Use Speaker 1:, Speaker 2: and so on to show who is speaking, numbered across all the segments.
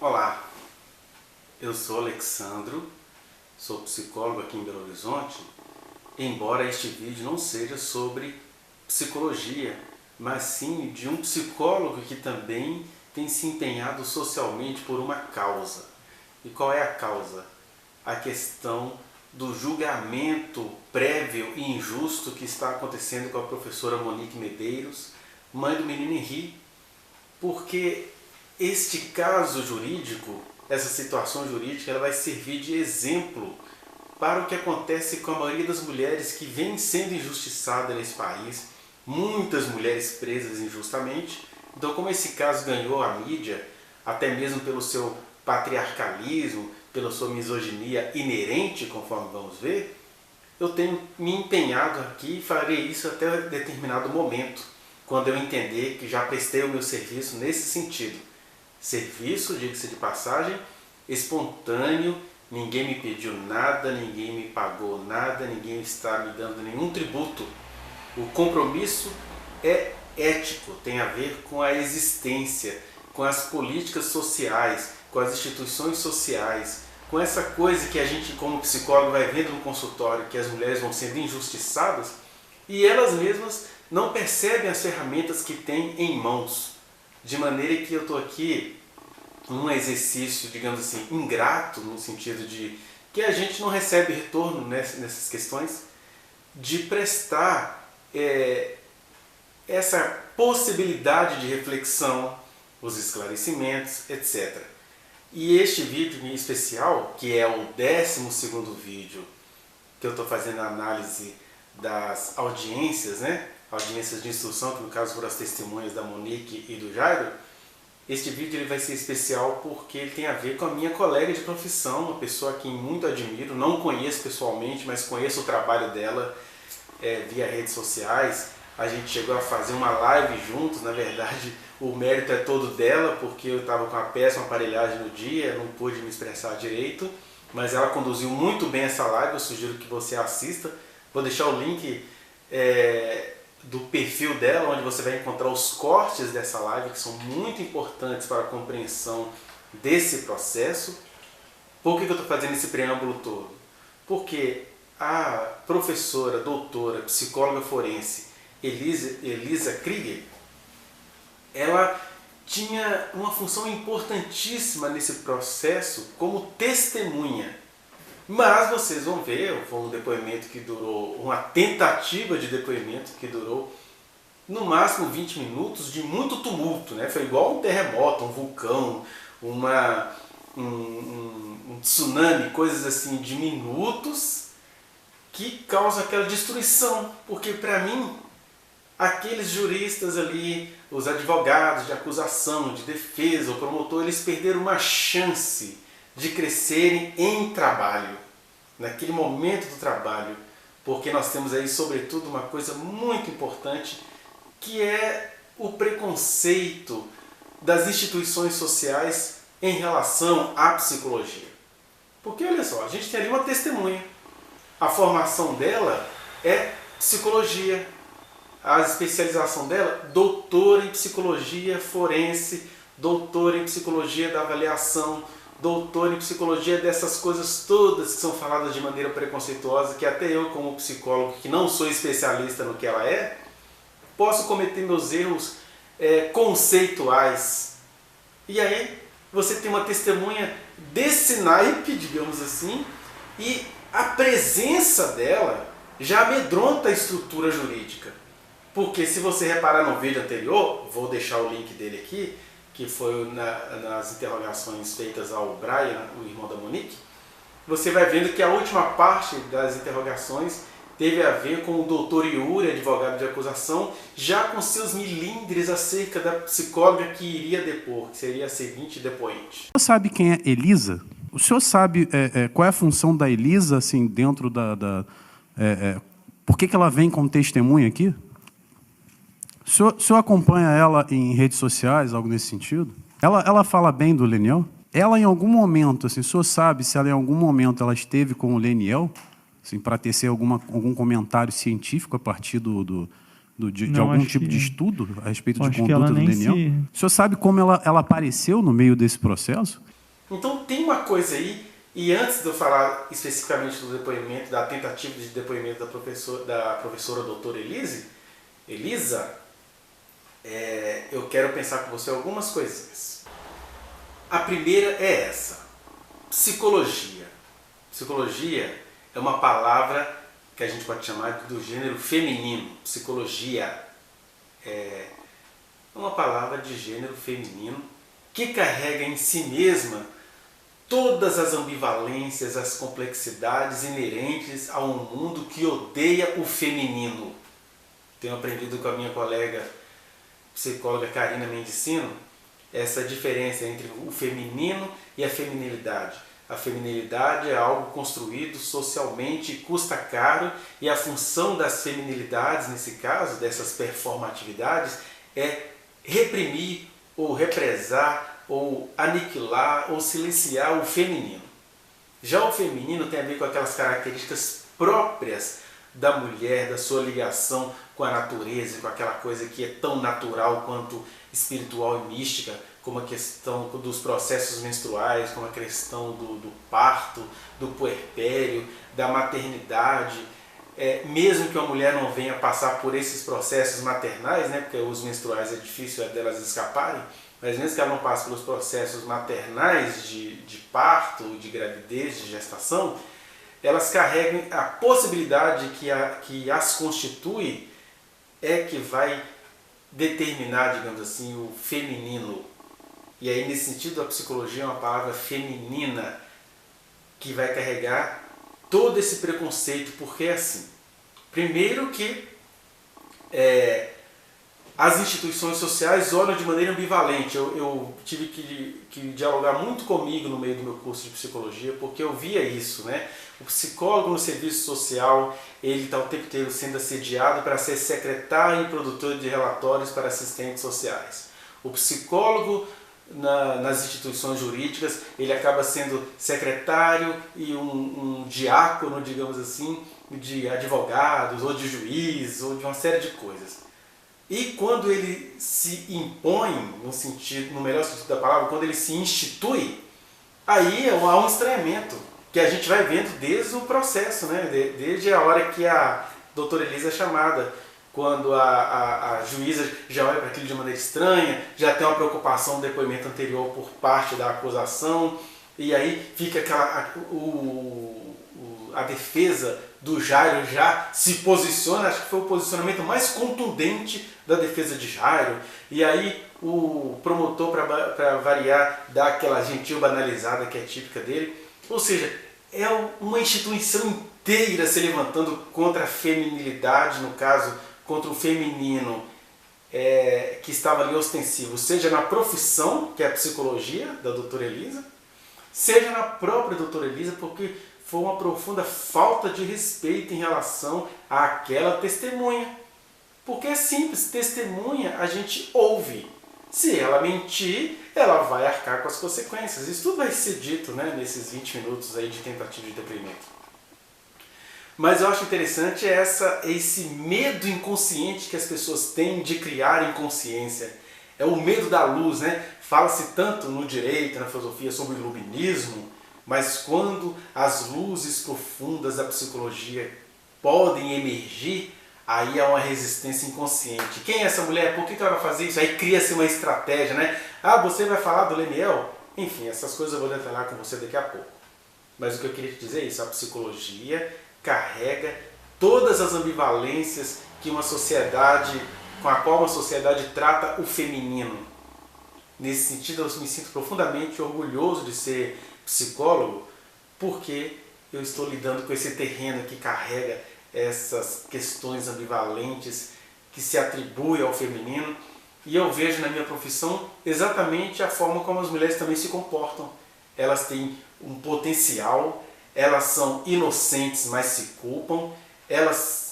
Speaker 1: Olá, eu sou Alexandro, sou psicólogo aqui em Belo Horizonte, embora este vídeo não seja sobre psicologia, mas sim de um psicólogo que também tem se empenhado socialmente por uma causa. E qual é a causa? A questão do julgamento prévio e injusto que está acontecendo com a professora Monique Medeiros, mãe do menino Henri, porque este caso jurídico, essa situação jurídica, ela vai servir de exemplo para o que acontece com a maioria das mulheres que vêm sendo injustiçadas nesse país, muitas mulheres presas injustamente. Então, como esse caso ganhou a mídia, até mesmo pelo seu patriarcalismo, pela sua misoginia inerente, conforme vamos ver, eu tenho me empenhado aqui e farei isso até determinado momento, quando eu entender que já prestei o meu serviço nesse sentido. Serviço, diga-se de passagem, espontâneo, ninguém me pediu nada, ninguém me pagou nada, ninguém está me dando nenhum tributo. O compromisso é ético, tem a ver com a existência, com as políticas sociais, com as instituições sociais, com essa coisa que a gente, como psicólogo, vai vendo no consultório, que as mulheres vão sendo injustiçadas e elas mesmas não percebem as ferramentas que têm em mãos. De maneira que eu estou aqui num exercício, digamos assim, ingrato, no sentido de que a gente não recebe retorno nessas questões, de prestar essa possibilidade de reflexão, os esclarecimentos, etc. E este vídeo em especial, que é o 12º vídeo que eu estou fazendo a análise das audiências, audiências de instrução, que no caso foram as testemunhas da Monique e do Jairo, este vídeo ele vai ser especial porque ele tem a ver com a minha colega de profissão, uma pessoa a quem muito admiro, não conheço pessoalmente, mas conheço o trabalho dela via redes sociais. A gente chegou a fazer uma live juntos, na verdade o mérito é todo dela, porque eu estava com a péssima aparelhagem no dia, não pude me expressar direito, mas ela conduziu muito bem essa live, eu sugiro que você assista. Vou deixar o link do perfil dela, onde você vai encontrar os cortes dessa live, que são muito importantes para a compreensão desse processo. Por que eu estou fazendo esse preâmbulo todo? Porque a professora, doutora, psicóloga forense Elisa Krieger, ela tinha uma função importantíssima nesse processo como testemunha. Mas vocês vão ver, foi um depoimento que durou, uma tentativa de depoimento que durou no máximo 20 minutos de muito tumulto, Foi igual um terremoto, um vulcão, um tsunami, coisas assim de minutos que causam aquela destruição. Porque para mim, aqueles juristas ali, os advogados de acusação, de defesa, o promotor, eles perderam uma chance de crescerem em trabalho, naquele momento do trabalho, porque nós temos aí, sobretudo, uma coisa muito importante, que é o preconceito das instituições sociais em relação à psicologia. Porque, olha só, a gente tem ali uma testemunha, a formação dela é psicologia, a especialização dela, doutora em psicologia forense, doutora em psicologia da avaliação, doutor em psicologia dessas coisas todas que são faladas de maneira preconceituosa, que até eu, como psicólogo, que não sou especialista no que ela é, posso cometer meus erros conceituais. E aí você tem uma testemunha desse naipe, digamos assim, e a presença dela já amedronta a estrutura jurídica. Porque se você reparar no vídeo anterior, vou deixar o link dele aqui, que foi nas interrogações feitas ao Brian, o irmão da Monique, você vai vendo que a última parte das interrogações teve a ver com o doutor Yuri, advogado de acusação, já com seus milindres acerca da psicóloga que iria depor, que seria a seguinte depoente.
Speaker 2: O senhor sabe quem é Elisa? O senhor sabe qual é a função da Elisa assim, dentro por que ela vem como testemunha aqui? O senhor acompanha ela em redes sociais, algo nesse sentido? Ela fala bem do Leniel? Ela, em algum momento, assim, o senhor sabe se ela, em algum momento, ela esteve com o Leniel, assim, para tecer algum comentário científico a partir de algum tipo de estudo a respeito de conduta do Leniel? O senhor sabe como ela apareceu no meio desse processo?
Speaker 1: Então tem uma coisa aí, e antes de eu falar especificamente do depoimento, da tentativa de depoimento da professora doutora Elisa, eu quero pensar com você algumas coisinhas. A primeira é essa: psicologia. Psicologia é uma palavra que a gente pode chamar do gênero feminino. Psicologia é uma palavra de gênero feminino que carrega em si mesma todas as ambivalências, as complexidades inerentes a um mundo que odeia o feminino. Tenho aprendido com a minha colega psicóloga Karina Mendicino essa diferença entre o feminino e a feminilidade. A feminilidade é algo construído socialmente e custa caro, e a função das feminilidades, nesse caso, dessas performatividades, é reprimir ou represar ou aniquilar ou silenciar o feminino. Já o feminino tem a ver com aquelas características próprias da mulher, da sua ligação com a natureza, com aquela coisa que é tão natural quanto espiritual e mística, como a questão dos processos menstruais, como a questão do parto, do puerpério, da maternidade. Mesmo que uma mulher não venha passar por esses processos maternais, né, porque os menstruais é difícil delas escaparem, mas mesmo que ela não passe pelos processos maternais de parto, de gravidez, de gestação, elas carregam a possibilidade que as constitui que vai determinar, digamos assim, o feminino. E aí, nesse sentido, a psicologia é uma palavra feminina que vai carregar todo esse preconceito, porque é assim. Primeiro que as instituições sociais olham de maneira ambivalente. Eu tive que dialogar muito comigo no meio do meu curso de psicologia, porque eu via isso, né? O psicólogo no serviço social, ele está o tempo inteiro sendo assediado para ser secretário e produtor de relatórios para assistentes sociais. O psicólogo nas instituições jurídicas, ele acaba sendo secretário e um diácono, digamos assim, de advogados, ou de juiz, ou de uma série de coisas. E quando ele se impõe, no melhor sentido da palavra, quando ele se institui, aí há um estranhamento, que a gente vai vendo desde o processo, né? Desde a hora que a doutora Elisa é chamada, quando a juíza já olha para aquilo de maneira estranha, já tem uma preocupação no depoimento anterior por parte da acusação, e aí fica a defesa do Jairo já se posiciona, acho que foi o posicionamento mais contundente da defesa de Jairo, e aí o promotor, para variar, dá aquela gentil banalizada que é típica dele. Ou seja, é uma instituição inteira se levantando contra a feminilidade, no caso, contra o feminino que estava ali ostensivo, seja na profissão, que é a psicologia da doutora Elisa, seja na própria doutora Elisa, porque foi uma profunda falta de respeito em relação àquela testemunha. Porque é simples, testemunha a gente ouve. Se ela mentir, ela vai arcar com as consequências. Isso tudo vai ser dito, né, nesses 20 minutos aí de tentativa de depoimento. Mas eu acho interessante esse medo inconsciente que as pessoas têm de criar inconsciência. É o medo da luz, né? Fala-se tanto no direito, na filosofia, sobre o iluminismo, mas quando as luzes profundas da psicologia podem emergir, aí há uma resistência inconsciente. Quem é essa mulher? Por que ela vai fazer isso? Aí cria-se uma estratégia, né? Você vai falar do Lemiel? Enfim, essas coisas eu vou detalhar com você daqui a pouco. Mas o que eu queria te dizer é isso: a psicologia carrega todas as ambivalências com a qual uma sociedade trata o feminino. Nesse sentido, eu me sinto profundamente orgulhoso de ser psicólogo, porque eu estou lidando com esse terreno que carrega essas questões ambivalentes que se atribuem ao feminino, e eu vejo na minha profissão exatamente a forma como as mulheres também se comportam. Elas têm um potencial, elas são inocentes, mas se culpam, elas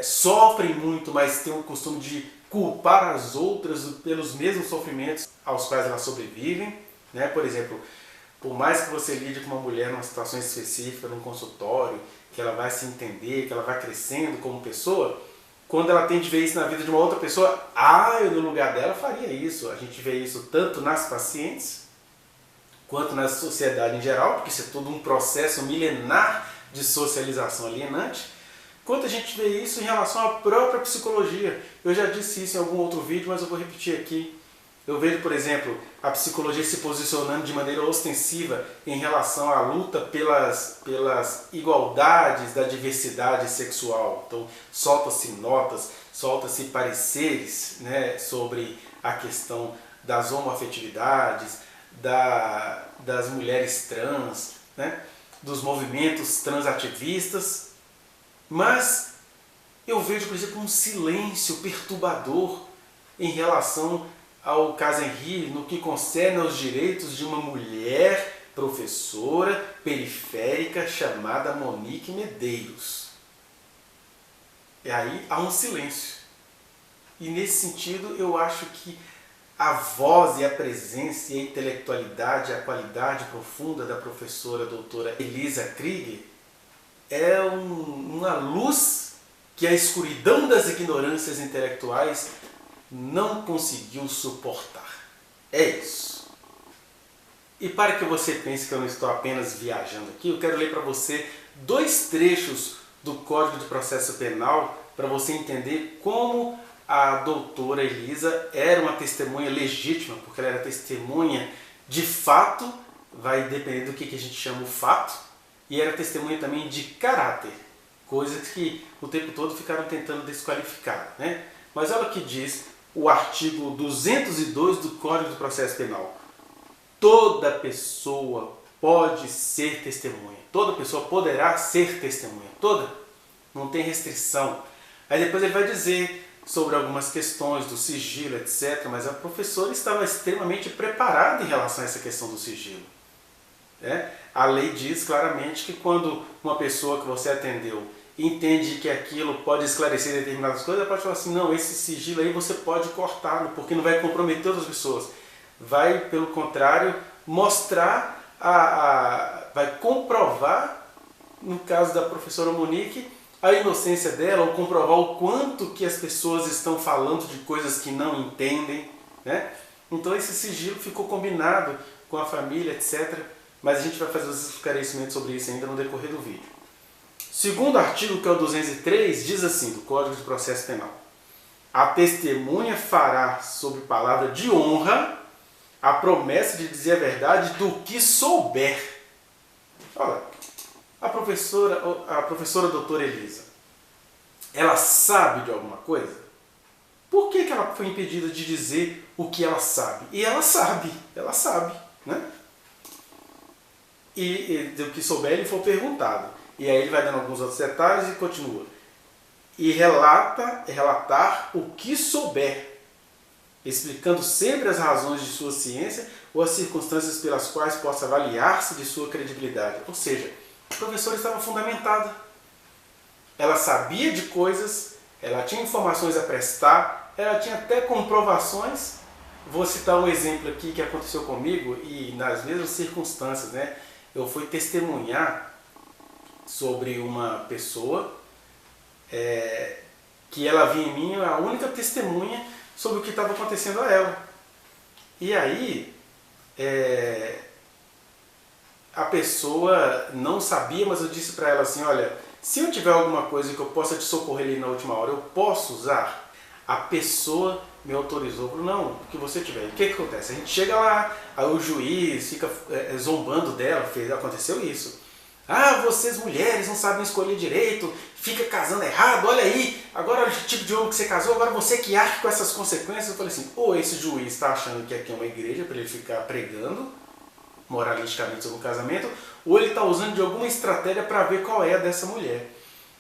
Speaker 1: sofrem muito, mas têm o costume de culpar as outras pelos mesmos sofrimentos aos quais elas sobrevivem, né? Por exemplo, por mais que você lide com uma mulher numa situação específica, num consultório, que ela vai se entender, que ela vai crescendo como pessoa, quando ela tem de ver isso na vida de uma outra pessoa, eu no lugar dela faria isso. A gente vê isso tanto nas pacientes, quanto na sociedade em geral, porque isso é todo um processo milenar de socialização alienante, quanto a gente vê isso em relação à própria psicologia. Eu já disse isso em algum outro vídeo, mas eu vou repetir aqui. Eu vejo, por exemplo, a psicologia se posicionando de maneira ostensiva em relação à luta pelas igualdades da diversidade sexual. Então, solta-se notas, solta-se pareceres, né, sobre a questão das homoafetividades, das mulheres trans, né, dos movimentos transativistas. Mas eu vejo, por exemplo, um silêncio perturbador em relação ao caso Henri no que concerne aos direitos de uma mulher professora periférica chamada Monique Medeiros. E aí há um silêncio. E nesse sentido eu acho que a voz e a presença e a intelectualidade, a qualidade profunda da professora doutora Elisa Krieger é uma luz que a escuridão das ignorâncias intelectuais não conseguiu suportar. É isso. E para que você pense que eu não estou apenas viajando aqui, eu quero ler para você 2 trechos do Código de Processo Penal para você entender como a doutora Elisa era uma testemunha legítima, porque ela era testemunha de fato, vai depender do que a gente chama o fato, e era testemunha também de caráter, coisas que o tempo todo ficaram tentando desqualificar, né? Mas olha o que diz o artigo 202 do Código de Processo Penal. Toda pessoa pode ser testemunha. Toda pessoa poderá ser testemunha. Toda. Não tem restrição. Aí depois ele vai dizer sobre algumas questões do sigilo, etc. Mas a professora estava extremamente preparada em relação a essa questão do sigilo. A lei diz claramente que quando uma pessoa que você atendeu entende que aquilo pode esclarecer determinadas coisas, ela pode falar assim, não, esse sigilo aí você pode cortá-lo, porque não vai comprometer outras pessoas. Vai, pelo contrário, mostrar, vai comprovar, no caso da professora Monique, a inocência dela, ou comprovar o quanto que as pessoas estão falando de coisas que não entendem, né? Então esse sigilo ficou combinado com a família, etc. Mas a gente vai fazer os esclarecimentos sobre isso ainda no decorrer do vídeo. Segundo artigo, que é o 203, diz assim, do Código de Processo Penal. A testemunha fará, sob palavra de honra, a promessa de dizer a verdade do que souber. Olha, a professora doutora Elisa, ela sabe de alguma coisa? Por que ela foi impedida de dizer o que ela sabe? E ela sabe, né? E do que souber ele foi perguntado. E aí ele vai dando alguns outros detalhes e continua. E relatar o que souber, explicando sempre as razões de sua ciência ou as circunstâncias pelas quais possa avaliar-se de sua credibilidade. Ou seja, a professora estava fundamentada. Ela sabia de coisas, ela tinha informações a prestar, ela tinha até comprovações. Vou citar um exemplo aqui que aconteceu comigo e nas mesmas circunstâncias, né? Eu fui testemunhar sobre uma pessoa que ela via em mim a única testemunha sobre o que estava acontecendo a ela. E aí a pessoa não sabia, mas eu disse para ela assim, olha, se eu tiver alguma coisa que eu possa te socorrer ali na última hora, eu posso usar? A pessoa me autorizou, falou, não, o que você tiver. O que acontece? A gente chega lá, aí o juiz fica zombando dela, aconteceu isso. Ah, vocês mulheres não sabem escolher direito, fica casando errado, olha aí, agora olha o tipo de homem que você casou, agora você que arque com essas consequências. Eu falei assim, ou esse juiz está achando que aqui é uma igreja para ele ficar pregando moralisticamente sobre o casamento, ou ele está usando de alguma estratégia para ver qual é a dessa mulher.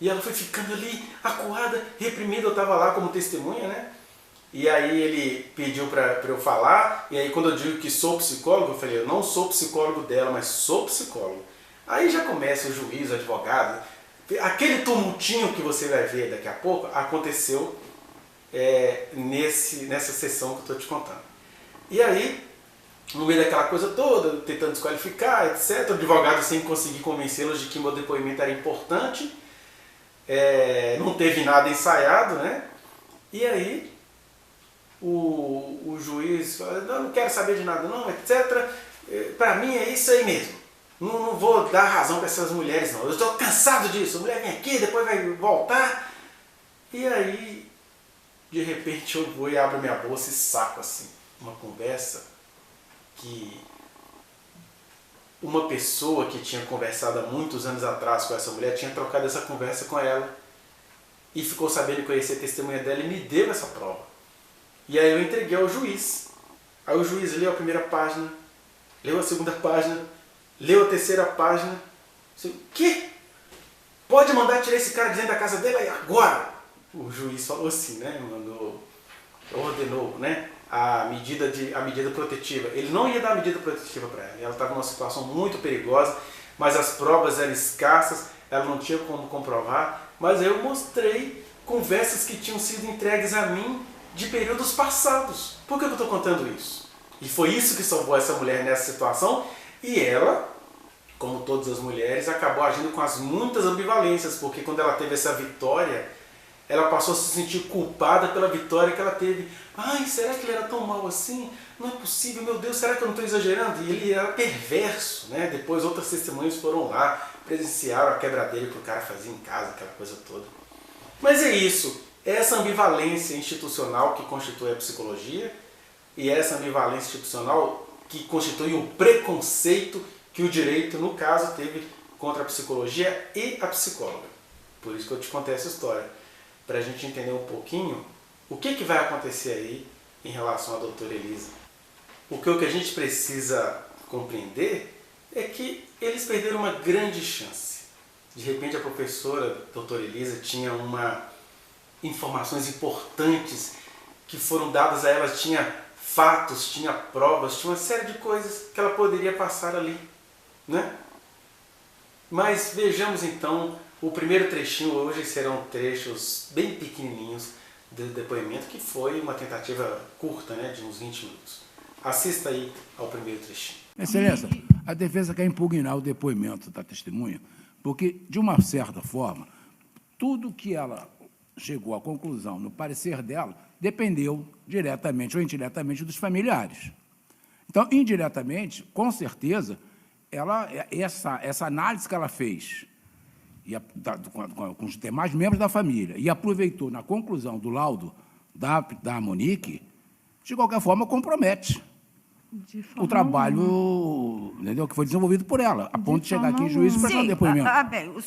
Speaker 1: E ela foi ficando ali, acuada, reprimida, eu estava lá como testemunha, né? E aí ele pediu para eu falar, e aí quando eu digo que sou psicólogo, eu falei, eu não sou psicólogo dela, mas sou psicólogo. Aí já começa o juiz, o advogado, aquele tumultinho que você vai ver daqui a pouco, aconteceu nessa sessão que eu estou te contando. E aí, no meio daquela coisa toda, tentando desqualificar, etc., o advogado sem conseguir convencê-los de que meu depoimento era importante, não teve nada ensaiado, né? E aí o juiz fala, não quero saber de nada não, etc. Para mim é isso aí mesmo. Não vou dar razão para essas mulheres não. Eu estou cansado disso. A mulher vem aqui, depois vai voltar. E aí, de repente eu vou e abro minha bolsa e saco assim uma conversa que uma pessoa que tinha conversado há muitos anos atrás com essa mulher tinha trocado essa conversa com ela e ficou sabendo conhecer a testemunha dela e me deu essa prova. E aí eu entreguei ao juiz. Aí o juiz leu a primeira página, leu a segunda página, leu a terceira página. O quê? Pode mandar tirar esse cara de dentro da casa dele agora? O juiz falou assim, né? Ordenou, né? A medida protetiva. Ele não ia dar a medida protetiva para ela. Ela estava numa situação muito perigosa, mas as provas eram escassas, ela não tinha como comprovar. Mas eu mostrei conversas que tinham sido entregues a mim de períodos passados. Por que eu estou contando isso? E foi isso que salvou essa mulher nessa situação. E ela, como todas as mulheres, acabou agindo com as muitas ambivalências, porque quando ela teve essa vitória, ela passou a se sentir culpada pela vitória que ela teve. Ai, será que ele era tão mal assim? Não é possível, meu Deus, será que eu não estou exagerando? E ele era perverso, né? Depois outras testemunhas foram lá, presenciaram a quebradeira que o cara fazia em casa, aquela coisa toda. Mas é isso, é essa ambivalência institucional que constitui a psicologia e essa ambivalência institucional que constitui o preconceito que o direito, no caso, teve contra a psicologia e a psicóloga. Por isso que eu te contei essa história. Para a gente entender um pouquinho o que vai acontecer aí em relação à doutora Elisa. O que a gente precisa compreender é que eles perderam uma grande chance. De repente a professora, doutora Elisa, tinha informações importantes que foram dadas a ela, tinha fatos, tinha provas, tinha uma série de coisas que ela poderia passar ali, né? Mas vejamos então o primeiro trechinho. Hoje serão trechos bem pequenininhos do depoimento, que foi uma tentativa curta, né, de uns 20 minutos. Assista aí ao primeiro trechinho.
Speaker 3: Excelência, a defesa quer impugnar o depoimento da testemunha, porque, de uma certa forma, tudo que ela chegou à conclusão no parecer dela dependeu diretamente ou indiretamente dos familiares. Então, indiretamente, com certeza, essa análise que ela fez com os demais membros da família e aproveitou na conclusão do laudo da Monique, de qualquer forma, compromete o trabalho, entendeu, que foi desenvolvido por ela, a ponto de chegar aqui em juízo e prestar um depoimento.
Speaker 4: Bem, o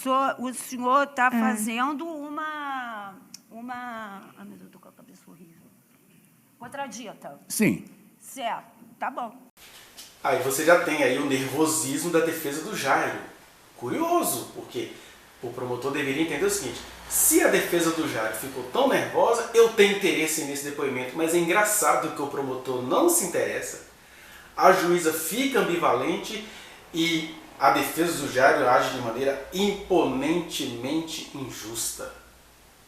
Speaker 4: senhor está fazendo uma... Ai, meu Deus, estou com a cabeça horrível. Contradita.
Speaker 3: Sim.
Speaker 4: Certo, tá bom.
Speaker 1: Aí você já tem aí o nervosismo da defesa do Jairo. Curioso, porque o promotor deveria entender o seguinte: se a defesa do Jairo ficou tão nervosa, eu tenho interesse nesse depoimento. Mas é engraçado que o promotor não se interessa, a juíza fica ambivalente e a defesa do Jairo age de maneira imponentemente injusta.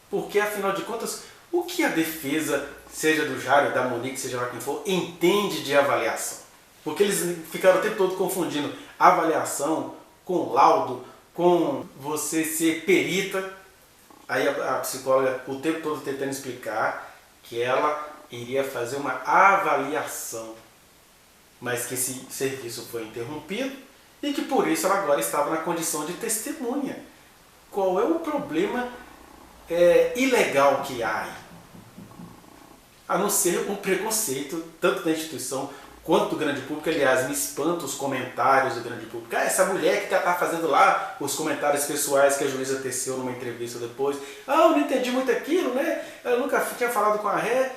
Speaker 1: Porque, afinal de contas, o que a defesa, seja do Jairo, da Monique, seja lá quem for, entende de avaliação? Porque eles ficaram o tempo todo confundindo avaliação com laudo, com você ser perita. Aí a psicóloga o tempo todo tentando explicar que ela iria fazer uma avaliação, mas que esse serviço foi interrompido e que por isso ela agora estava na condição de testemunha. Qual é o problema ilegal que há aí? A não ser um preconceito, tanto da instituição quanto do grande público. Aliás, me espanta os comentários do grande público. Essa mulher que está fazendo lá os comentários pessoais que a juíza teceu numa entrevista depois. Eu não entendi muito aquilo, né? Eu nunca tinha falado com a ré.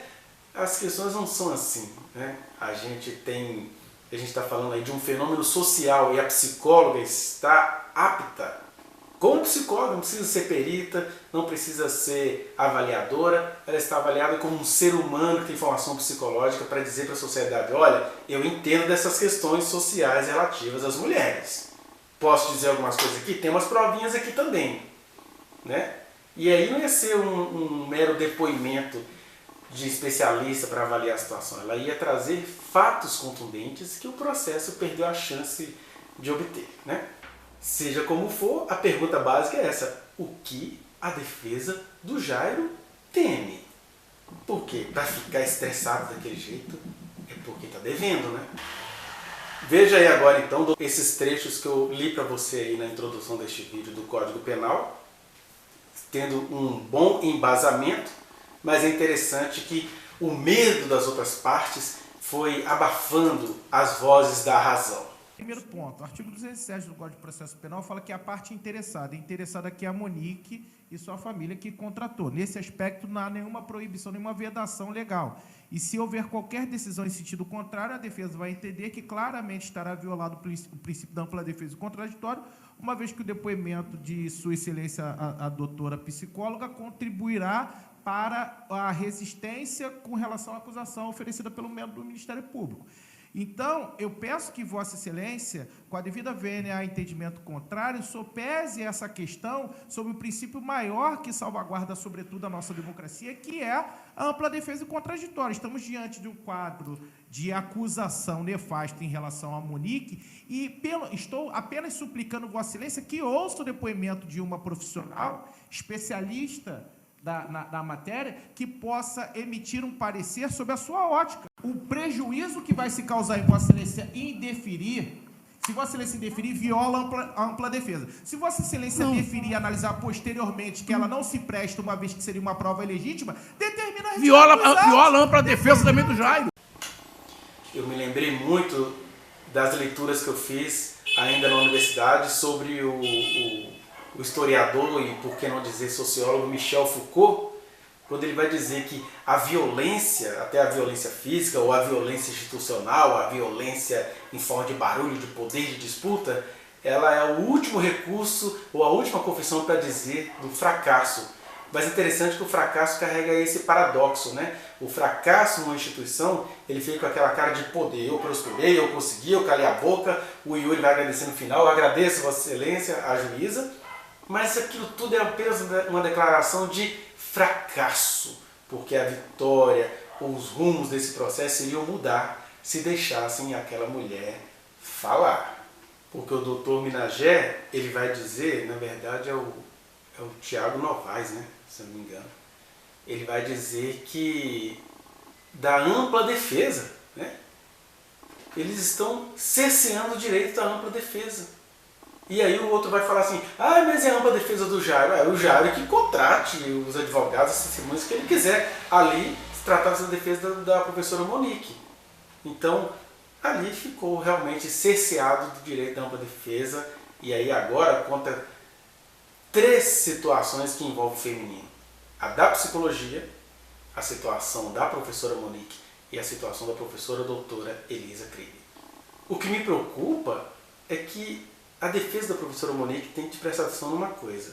Speaker 1: As questões não são assim, né? A gente está falando aí de um fenômeno social e a psicóloga está apta. Como psicóloga, não precisa ser perita, não precisa ser avaliadora, ela está avaliada como um ser humano que tem formação psicológica para dizer para a sociedade: olha, eu entendo dessas questões sociais relativas às mulheres. Posso dizer algumas coisas aqui? Tem umas provinhas aqui também, né? E aí não ia ser um mero depoimento de especialista para avaliar a situação, ela ia trazer fatos contundentes que o processo perdeu a chance de obter, né? Seja como for, a pergunta básica é essa: o que a defesa do Jairo teme? Por quê? Para ficar estressado daquele jeito é porque está devendo, né? Veja aí agora então esses trechos que eu li para você aí na introdução deste vídeo do Código Penal, tendo um bom embasamento, mas é interessante que o medo das outras partes foi abafando as vozes da razão.
Speaker 5: Primeiro ponto, o artigo 207 do Código de Processo Penal fala que a parte interessada aqui é a Monique e sua família que contratou. Nesse aspecto não há nenhuma proibição, nenhuma vedação legal. E se houver qualquer decisão em sentido contrário, a defesa vai entender que claramente estará violado o princípio da ampla defesa do contraditório, uma vez que o depoimento de Sua Excelência, a doutora psicóloga, contribuirá para a resistência com relação à acusação oferecida pelo membro do Ministério Público. Então, eu peço que Vossa Excelência, com a devida vênia a entendimento contrário, sopese essa questão sobre o princípio maior que salvaguarda, sobretudo, a nossa democracia, que é a ampla defesa e contraditória. Estamos diante de um quadro de acusação nefasta em relação a Monique e estou apenas suplicando Vossa Excelência que ouça o depoimento de uma profissional especialista da matéria, que possa emitir um parecer sobre a sua ótica. O prejuízo que vai se causar em Vossa Excelência em deferir, se Vossa Excelência indeferir, viola a ampla defesa. Se Vossa Excelência deferir e analisar posteriormente que ela não se presta, uma vez que seria uma prova ilegítima, determina a
Speaker 3: viola a ampla defesa também do Jairo.
Speaker 1: Eu me lembrei muito das leituras que eu fiz ainda na universidade sobre o historiador e, por que não dizer, sociólogo Michel Foucault, quando ele vai dizer que a violência, até a violência física, ou a violência institucional, a violência em forma de barulho, de poder, de disputa, ela é o último recurso ou a última confissão para dizer do fracasso. Mas é interessante que o fracasso carrega esse paradoxo, né? O fracasso numa instituição, ele fica com aquela cara de poder. Eu prosperei, eu consegui, eu calei a boca, o Yuri vai agradecer no final, eu agradeço Vossa Excelência, a juíza, mas aquilo tudo é apenas uma declaração de fracasso, porque a vitória, os rumos desse processo iriam mudar se deixassem aquela mulher falar. Porque o doutor Minagé, ele vai dizer, na verdade é o Tiago Novaes, né, se eu não me engano, ele vai dizer que da ampla defesa, né, eles estão cerceando o direito da ampla defesa. E aí o outro vai falar assim, mas é a ampla defesa do Jairo. É o Jairo que contrate os advogados, as testemunhas que ele quiser. Ali se trata-se da defesa da professora Monique. Então, ali ficou realmente cerceado do direito da ampla defesa. E aí agora conta 3 situações que envolvem o feminino. A da psicologia, a situação da professora Monique e a situação da professora doutora Elisa Krieger. O que me preocupa é que a defesa da professora Monique tem que prestar atenção numa coisa.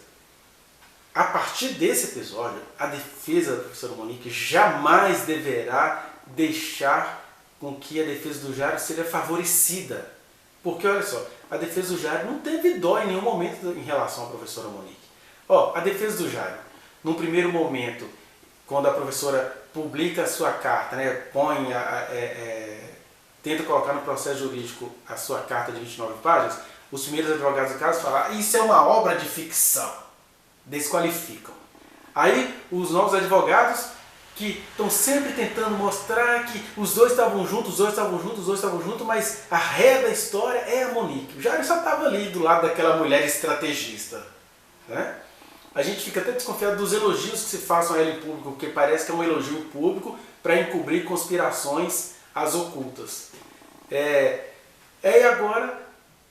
Speaker 1: A partir desse episódio, a defesa da professora Monique jamais deverá deixar com que a defesa do Jairo seja favorecida. Porque, olha só, a defesa do Jairo não teve dó em nenhum momento em relação à professora Monique. A defesa do Jairo, num primeiro momento, quando a professora publica a sua carta, né, tenta colocar no processo jurídico a sua carta de 29 páginas, os primeiros advogados do caso falam, isso é uma obra de ficção, desqualificam. Aí os novos advogados que estão sempre tentando mostrar que os dois estavam juntos, mas a ré da história é a Monique. O Jairo só estava ali do lado daquela mulher estrategista, né? A gente fica até desconfiado dos elogios que se façam a ela em público, porque parece que é um elogio em público para encobrir conspirações às ocultas. E agora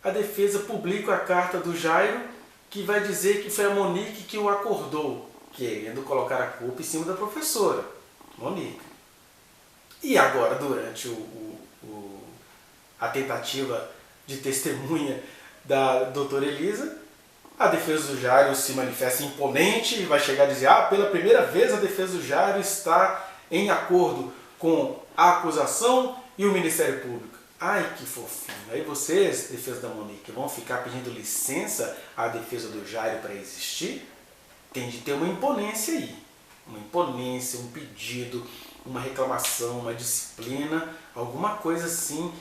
Speaker 1: a defesa publica a carta do Jairo, que vai dizer que foi a Monique que o acordou, querendo colocar a culpa em cima da professora, Monique. E agora, durante a tentativa de testemunha da doutora Elisa, a defesa do Jairo se manifesta imponente e vai chegar a dizer, pela primeira vez a defesa do Jairo está em acordo com a acusação e o Ministério Público. Ai, que fofinho. Aí vocês, defesa da Monique, vão ficar pedindo licença à defesa do Jairo para existir? Tem de ter uma imponência aí. Uma imponência, um pedido, uma reclamação, uma disciplina, alguma coisa assim,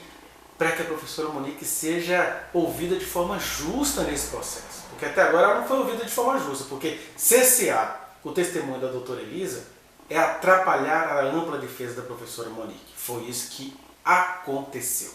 Speaker 1: para que a professora Monique seja ouvida de forma justa nesse processo. Porque até agora ela não foi ouvida de forma justa, porque cercear o testemunho da doutora Elisa é atrapalhar a ampla defesa da professora Monique. Foi isso que aconteceu.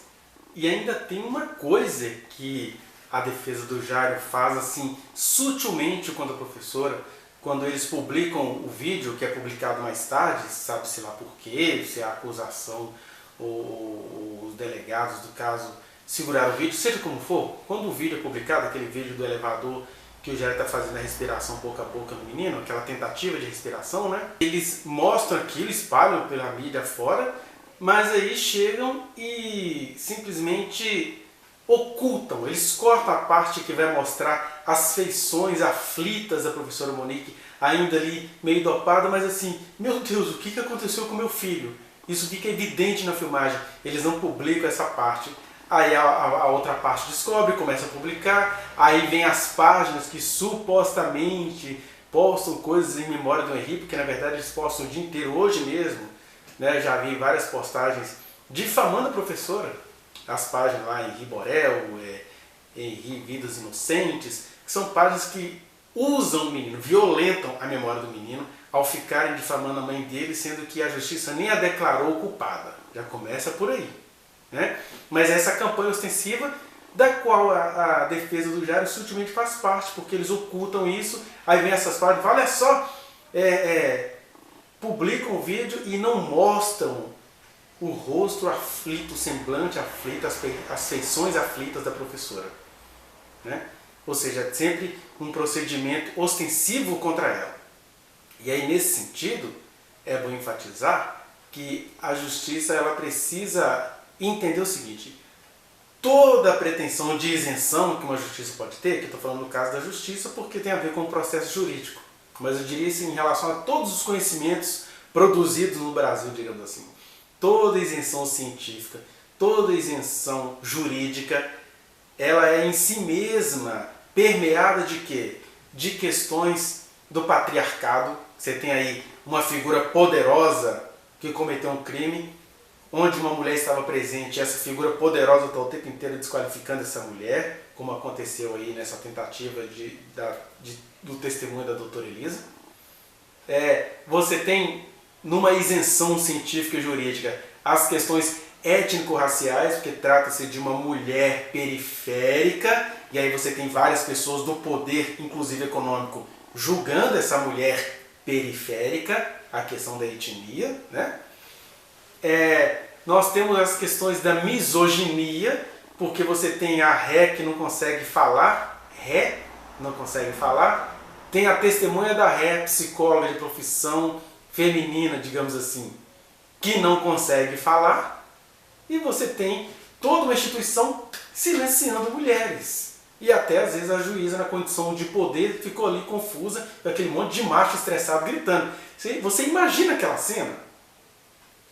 Speaker 1: E ainda tem uma coisa que a defesa do Jairo faz assim sutilmente contra a professora, quando eles publicam o vídeo, que é publicado mais tarde, sabe-se lá por quê, se é a acusação ou os delegados do caso seguraram o vídeo, seja como for, quando o vídeo é publicado, aquele vídeo do elevador que o Jairo está fazendo a respiração boca a boca no menino, aquela tentativa de respiração, né? Eles mostram aquilo, espalham pela mídia fora, mas aí chegam e simplesmente ocultam, eles cortam a parte que vai mostrar as feições aflitas da professora Monique, ainda ali meio dopada, mas assim, meu Deus, o que aconteceu com meu filho? Isso fica evidente na filmagem, eles não publicam essa parte. Aí a outra parte descobre, começa a publicar, aí vem as páginas que supostamente postam coisas em memória do Henri, porque na verdade eles postam o dia inteiro, hoje mesmo, né, já vi várias postagens difamando a professora, as páginas lá, Henri Borel, Henri Vidas Inocentes, que são páginas que usam o menino, violentam a memória do menino ao ficarem difamando a mãe dele, sendo que a justiça nem a declarou culpada. Já começa por aí, né? Mas essa campanha ostensiva, da qual a defesa do Jairo sutilmente faz parte, porque eles ocultam isso, aí vem essas páginas, olha só, publicam o vídeo e não mostram o rosto aflito, o semblante aflito, as feições aflitas da professora, né? Ou seja, sempre um procedimento ostensivo contra ela. E aí, nesse sentido, é bom enfatizar que a justiça ela precisa entender o seguinte: toda a pretensão de isenção que uma justiça pode ter, que eu estou falando no caso da justiça porque tem a ver com o processo jurídico, mas eu diria assim, em relação a todos os conhecimentos produzidos no Brasil, digamos assim, toda isenção científica, toda isenção jurídica, ela é em si mesma permeada de quê? De questões do patriarcado. Você tem aí uma figura poderosa que cometeu um crime, onde uma mulher estava presente, e essa figura poderosa está o tempo inteiro desqualificando essa mulher, como aconteceu aí nessa tentativa do testemunho da doutora Elisa. Você tem, numa isenção científica e jurídica, as questões étnico-raciais, porque trata-se de uma mulher periférica, e aí você tem várias pessoas do poder, inclusive econômico, julgando essa mulher periférica, a questão da etnia, né? Nós temos as questões da misoginia, porque você tem a ré que não consegue falar, tem a testemunha da ré, psicóloga de profissão feminina, digamos assim, que não consegue falar, e você tem toda uma instituição silenciando mulheres. E até às vezes a juíza, na condição de poder, ficou ali confusa, com aquele monte de macho estressado gritando. Você imagina aquela cena?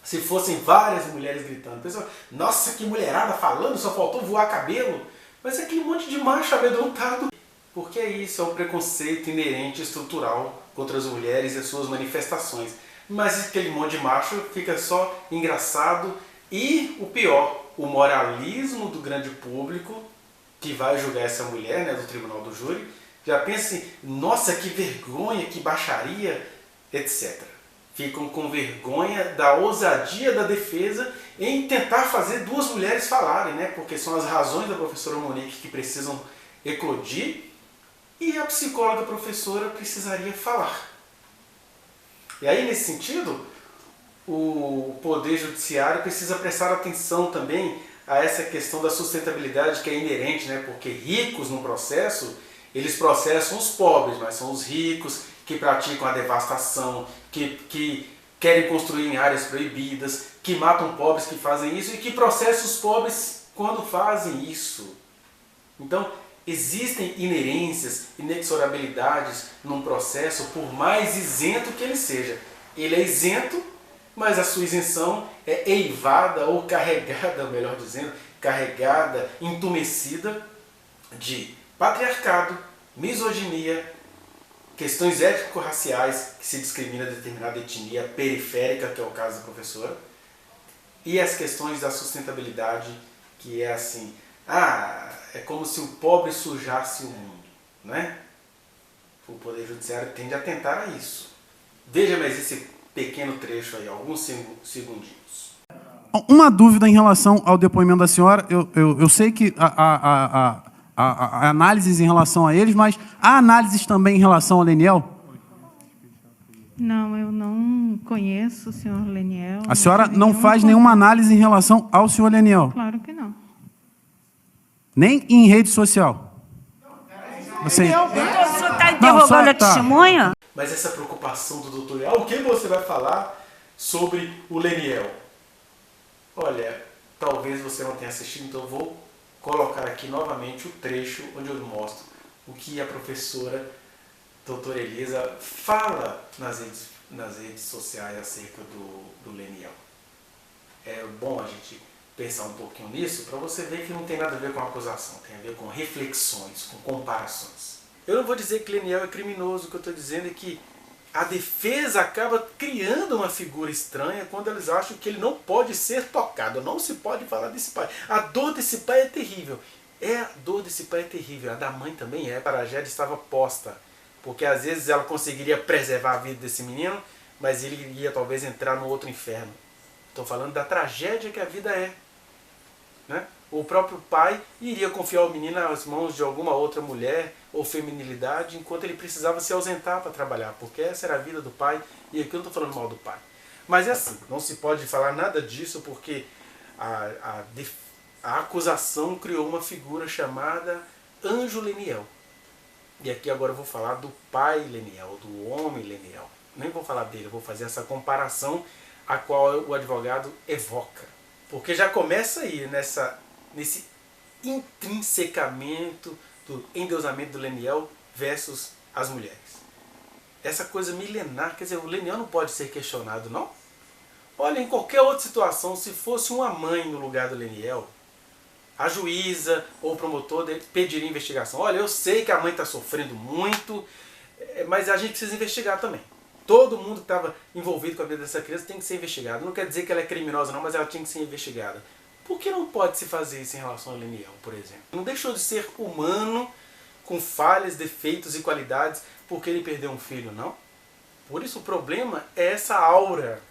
Speaker 1: Se fossem várias mulheres gritando, pessoal, nossa, que mulherada falando, só faltou voar cabelo. Mas é aquele monte de macho amedrontado. Porque é isso, é o preconceito inerente, estrutural contra as mulheres e as suas manifestações. Mas aquele monte de macho fica só engraçado. E o pior, o moralismo do grande público que vai julgar essa mulher, né, do tribunal do júri, já pensa assim, nossa, que vergonha, que baixaria, etc. Ficam com vergonha da ousadia da defesa em tentar fazer duas mulheres falarem, né? Porque são as razões da professora Monique que precisam eclodir e a psicóloga professora precisaria falar. E aí, nesse sentido, o Poder Judiciário precisa prestar atenção também a essa questão da sustentabilidade que é inerente, né? Porque ricos no processo, eles processam os pobres, mas são os ricos que praticam a devastação, que querem construir em áreas proibidas, que matam pobres que fazem isso e que processam os pobres quando fazem isso. Então, existem inerências, inexorabilidades num processo, por mais isento que ele seja. Ele é isento, mas a sua isenção é eivada ou carregada, melhor dizendo, carregada, entumecida de patriarcado, misoginia, questões étnico-raciais, que se discrimina determinada etnia periférica, que é o caso da professora, e as questões da sustentabilidade, que é assim, é como se o pobre sujasse o mundo, não é? O Poder Judiciário tende a tentar a isso. Veja mais esse pequeno trecho aí, alguns segundinhos.
Speaker 2: Uma dúvida em relação ao depoimento da senhora. Eu sei que há análises em relação a eles, mas há análises também em relação ao Leniel?
Speaker 6: Não, eu não conheço o senhor Leniel.
Speaker 2: A senhora
Speaker 6: tive
Speaker 2: não
Speaker 6: nenhum
Speaker 2: faz
Speaker 6: contato.
Speaker 2: nenhuma análise em relação ao senhor Leniel?
Speaker 6: Claro que não.
Speaker 2: Nem em rede social? Você...
Speaker 4: O senhor está
Speaker 2: Não,
Speaker 4: interrogando
Speaker 2: só-
Speaker 4: a
Speaker 2: tá.
Speaker 4: testemunha?
Speaker 1: Mas essa preocupação do doutor Leal, o que você vai falar sobre o Leniel? Olha, talvez você não tenha assistido, então eu vou colocar aqui novamente o trecho onde eu mostro o que a professora doutora Elisa fala nas redes sociais acerca do Leniel. É bom a gente pensar um pouquinho nisso para você ver que não tem nada a ver com acusação, tem a ver com reflexões, com comparações. Eu não vou dizer que Leniel é criminoso, o que eu estou dizendo é que a defesa acaba criando uma figura estranha quando eles acham que ele não pode ser tocado, não se pode falar desse pai. A dor desse pai é terrível. A dor desse pai é terrível, a da mãe também é. A tragédia estava posta, porque às vezes ela conseguiria preservar a vida desse menino, mas ele iria talvez entrar no outro inferno. Estou falando da tragédia que a vida é. Né? O próprio pai iria confiar o menino nas mãos de alguma outra mulher ou feminilidade, enquanto ele precisava se ausentar para trabalhar, porque essa era a vida do pai, e aqui eu não estou falando mal do pai. Mas é assim, não se pode falar nada disso, porque a acusação criou uma figura chamada Anjo Leniel. E aqui agora eu vou falar do pai Leniel, do homem Leniel. Nem vou falar dele, eu vou fazer essa comparação a qual o advogado evoca. Porque já começa aí nesse intrinsecamento do endeusamento do Leniel versus as mulheres. Essa coisa milenar, quer dizer, o Leniel não pode ser questionado, não? Olha, em qualquer outra situação, se fosse uma mãe no lugar do Leniel, a juíza ou o promotor pediria investigação. Olha, eu sei que a mãe está sofrendo muito, mas a gente precisa investigar também. Todo mundo que estava envolvido com a vida dessa criança tem que ser investigado. Não quer dizer que ela é criminosa não, mas ela tinha que ser investigada. Por que não pode se fazer isso em relação ao Leniel, por exemplo? Não deixou de ser humano, com falhas, defeitos e qualidades, porque ele perdeu um filho, não? Por isso o problema é essa aura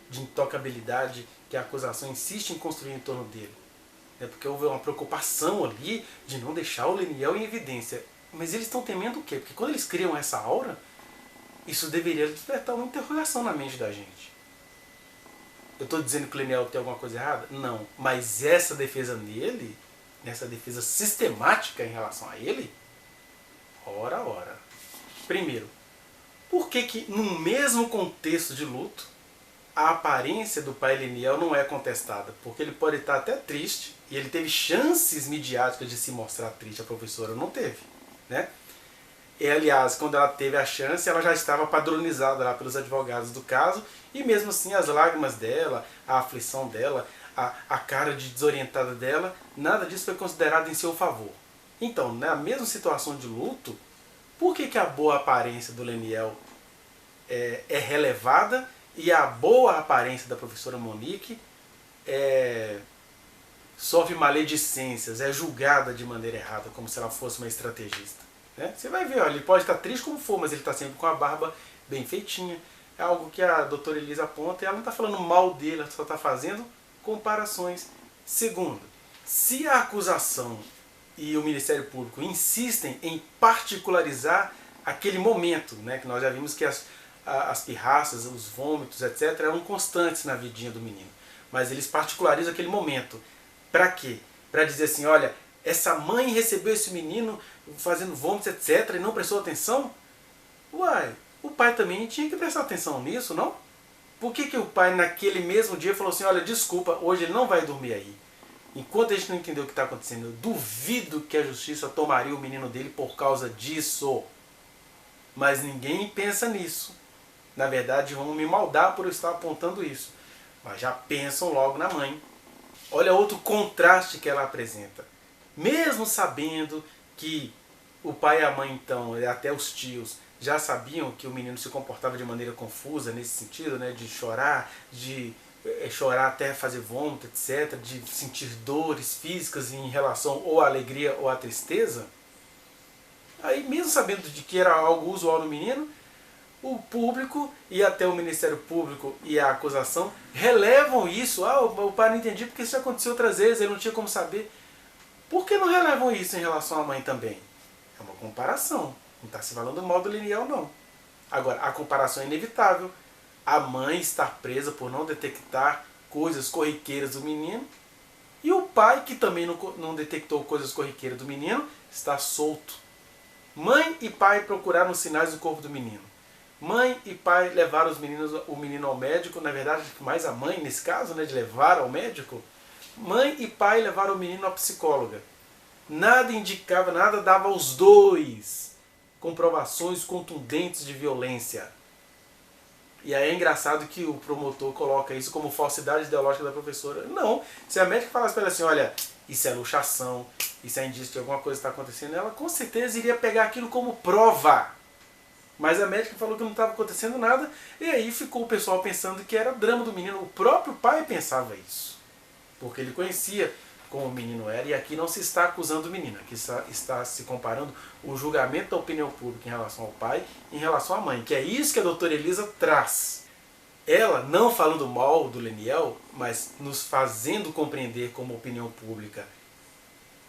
Speaker 1: de intocabilidade que a acusação insiste em construir em torno dele. É porque houve uma preocupação ali de não deixar o Leniel em evidência. Mas eles estão temendo o quê? Porque quando eles criam essa aura, isso deveria despertar uma interrogação na mente da gente. Eu estou dizendo que o Leniel tem alguma coisa errada? Não. Mas essa defesa nele, essa defesa sistemática em relação a ele, ora. Primeiro, por que no mesmo contexto de luto, a aparência do pai Leniel não é contestada? Porque ele pode estar até triste, e ele teve chances midiáticas de se mostrar triste, a professora não teve, né? E, aliás, quando ela teve a chance, ela já estava padronizada lá pelos advogados do caso, e mesmo assim as lágrimas dela, a aflição dela, a cara de desorientada dela, nada disso foi considerado em seu favor. Então, na mesma situação de luto, por que a boa aparência do Leniel é relevada e a boa aparência da professora Monique sofre maledicências, é julgada de maneira errada, como se ela fosse uma estrategista? Né? Você vai ver, olha, ele pode estar triste como for, mas ele está sempre com a barba bem feitinha. É algo que a doutora Elisa aponta e ela não está falando mal dele, ela só está fazendo comparações. Segundo, se a acusação e o Ministério Público insistem em particularizar aquele momento, né, que nós já vimos que as pirraças, os vômitos, etc., eram constantes na vidinha do menino. Mas eles particularizam aquele momento. Para quê? Para dizer assim, olha, essa mãe recebeu esse menino fazendo vômitos, etc., e não prestou atenção? Uai, o pai também tinha que prestar atenção nisso, não? Por que o pai naquele mesmo dia falou assim, olha, desculpa, hoje ele não vai dormir aí? Enquanto a gente não entendeu o que está acontecendo, eu duvido que a justiça tomaria o menino dele por causa disso. Mas ninguém pensa nisso. Na verdade, vão me maldar por eu estar apontando isso. Mas já pensam logo na mãe. Olha outro contraste que ela apresenta. Mesmo sabendo que o pai e a mãe, então, e até os tios, já sabiam que o menino se comportava de maneira confusa nesse sentido, né, de chorar até fazer vômito, etc., de sentir dores físicas em relação ou à alegria ou à tristeza, aí mesmo sabendo de que era algo usual no menino, o público e até o Ministério Público e a acusação relevam isso. Ah, o pai não entendi porque isso já aconteceu outras vezes, ele não tinha como saber. Por que não relevam isso em relação à mãe também? É uma comparação. Não está se falando mal do Leniel, não. Agora, a comparação é inevitável. A mãe está presa por não detectar coisas corriqueiras do menino. E o pai, que também não detectou coisas corriqueiras do menino, está solto. Mãe e pai procuraram sinais do corpo do menino. Mãe e pai levaram o menino ao médico. Na verdade, mais a mãe, nesse caso, né, de levar ao médico. Mãe e pai levaram o menino à psicóloga. Nada indicava, nada dava aos dois comprovações contundentes de violência. E aí é engraçado que o promotor coloca isso como falsidade ideológica da professora. Não, se a médica falasse para ela assim, olha, isso é luxação, isso é indício de alguma coisa que está acontecendo, ela com certeza iria pegar aquilo como prova. Mas a médica falou que não estava acontecendo nada, e aí ficou o pessoal pensando que era drama do menino. O próprio pai pensava isso, porque ele conhecia como o menino era, e aqui não se está acusando o menino, aqui está se comparando o julgamento da opinião pública em relação ao pai e em relação à mãe, que é isso que a doutora Elisa traz. Ela, não falando mal do Leniel, mas nos fazendo compreender como opinião pública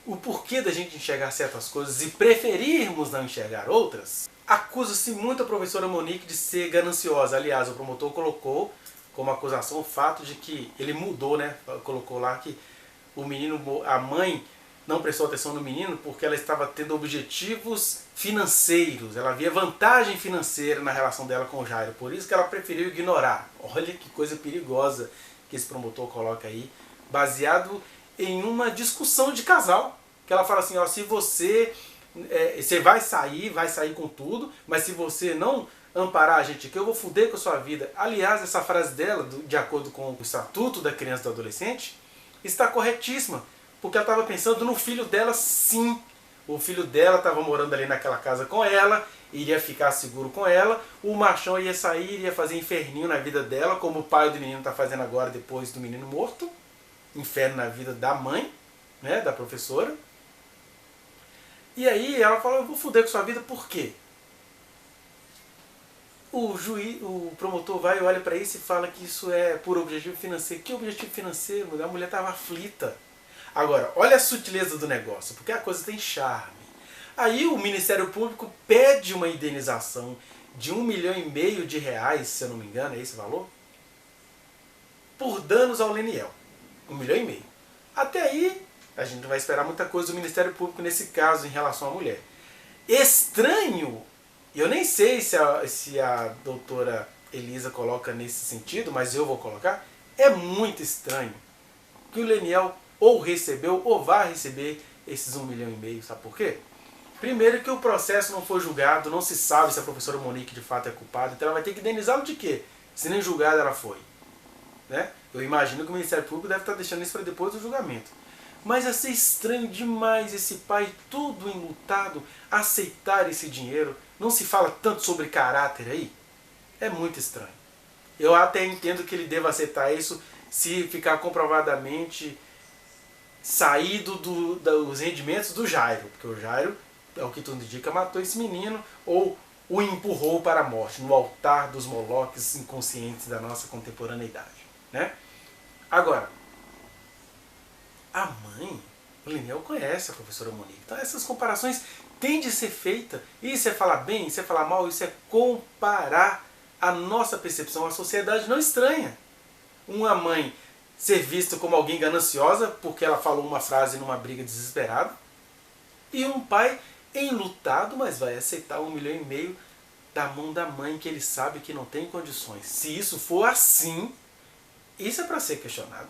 Speaker 1: o porquê da gente enxergar certas coisas e preferirmos não enxergar outras. Acusa-se muito a professora Monique de ser gananciosa. Aliás, o promotor colocou como acusação o fato de que ele mudou, né? Colocou lá que o menino, a mãe não prestou atenção no menino porque ela estava tendo objetivos financeiros. Ela via vantagem financeira na relação dela com o Jairo. Por isso que ela preferiu ignorar. Olha que coisa perigosa que esse promotor coloca aí, baseado em uma discussão de casal. Que ela fala assim, ó, se você vai sair com tudo, mas se você não amparar a gente aqui, eu vou foder com a sua vida. Aliás, essa frase dela, de acordo com o Estatuto da Criança e do Adolescente, está corretíssima, porque ela estava pensando no filho dela, sim. O filho dela estava morando ali naquela casa com ela, iria ficar seguro com ela, o machão ia sair, iria fazer inferninho na vida dela, como o pai do menino está fazendo agora depois do menino morto, inferno na vida da mãe, né, da professora. E aí ela falou, eu vou foder com sua vida, por quê? O promotor vai e olha para isso e fala que isso é por objetivo financeiro. Que objetivo financeiro? A mulher estava aflita. Agora, olha a sutileza do negócio, porque a coisa tem charme. Aí o Ministério Público pede uma indenização de R$1,5 milhão, se eu não me engano, é esse o valor? Por danos ao Leniel. R$1,5 milhão. Até aí, a gente não vai esperar muita coisa do Ministério Público nesse caso em relação à mulher. Estranho. Eu nem sei se a doutora Elisa coloca nesse sentido, mas eu vou colocar. É muito estranho que o Leniel ou recebeu ou vai receber esses R$1,5 milhão. Sabe por quê? Primeiro que o processo não foi julgado, não se sabe se a professora Monique de fato é culpada, então ela vai ter que indenizá-lo de quê? Se nem julgada ela foi. Né? Eu imagino que o Ministério Público deve estar deixando isso para depois do julgamento. Mas ia ser estranho demais esse pai todo enlutado aceitar esse dinheiro. Não se fala tanto sobre caráter aí? É muito estranho. Eu até entendo que ele deva aceitar isso se ficar comprovadamente saído dos rendimentos do Jairo. Porque o Jairo, é o que tudo indica, matou esse menino ou o empurrou para a morte no altar dos moloques inconscientes da nossa contemporaneidade. Né? Agora, a mãe, o Leniel conhece a professora Monique. Então essas comparações têm de ser feitas. Isso é falar bem, isso é falar mal, isso é comparar a nossa percepção. A sociedade não estranha uma mãe ser vista como alguém gananciosa porque ela falou uma frase numa briga desesperada, e um pai enlutado, mas vai aceitar R$1,5 milhão da mão da mãe que ele sabe que não tem condições. Se isso for assim, isso é para ser questionado.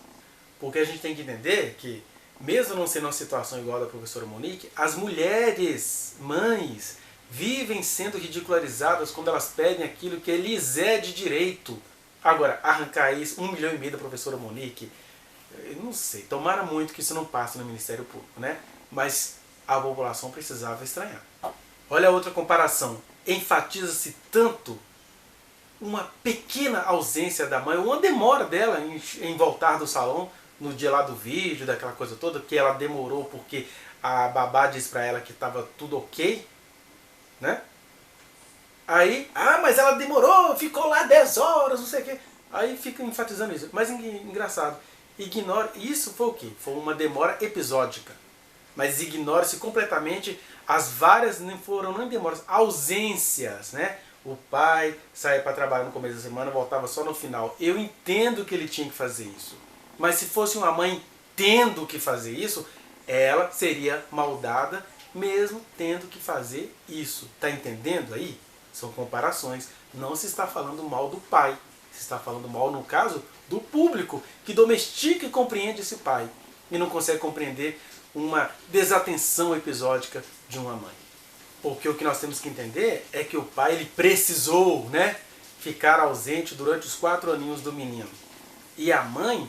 Speaker 1: Porque a gente tem que entender que, mesmo não sendo uma situação igual a da professora Monique, as mulheres, mães, vivem sendo ridicularizadas quando elas pedem aquilo que lhes é de direito. Agora, arrancar isso, R$1,5 milhão da professora Monique, eu não sei, tomara muito que isso não passe no Ministério Público, né? Mas a população precisava estranhar. Olha a outra comparação. Enfatiza-se tanto uma pequena ausência da mãe, uma demora dela em voltar do salão, no dia lá do vídeo, daquela coisa toda, que ela demorou porque a babá disse pra ela que estava tudo ok, né? Aí, mas ela demorou, ficou lá 10 horas, não sei o quê. Aí fica enfatizando isso. Mas engraçado, ignora, isso foi o quê? Foi uma demora episódica. Mas ignora-se completamente as várias, não foram nem demoras, ausências, né? O pai saía para trabalhar no começo da semana, voltava só no final. Eu entendo que ele tinha que fazer isso. Mas se fosse uma mãe tendo que fazer isso, ela seria maldada mesmo tendo que fazer isso. Tá entendendo aí? São comparações. Não se está falando mal do pai. Se está falando mal, no caso, do público que domestica e compreende esse pai. E não consegue compreender uma desatenção episódica de uma mãe. Porque o que nós temos que entender é que o pai ele precisou, né, ficar ausente durante os 4 aninhos do menino. E a mãe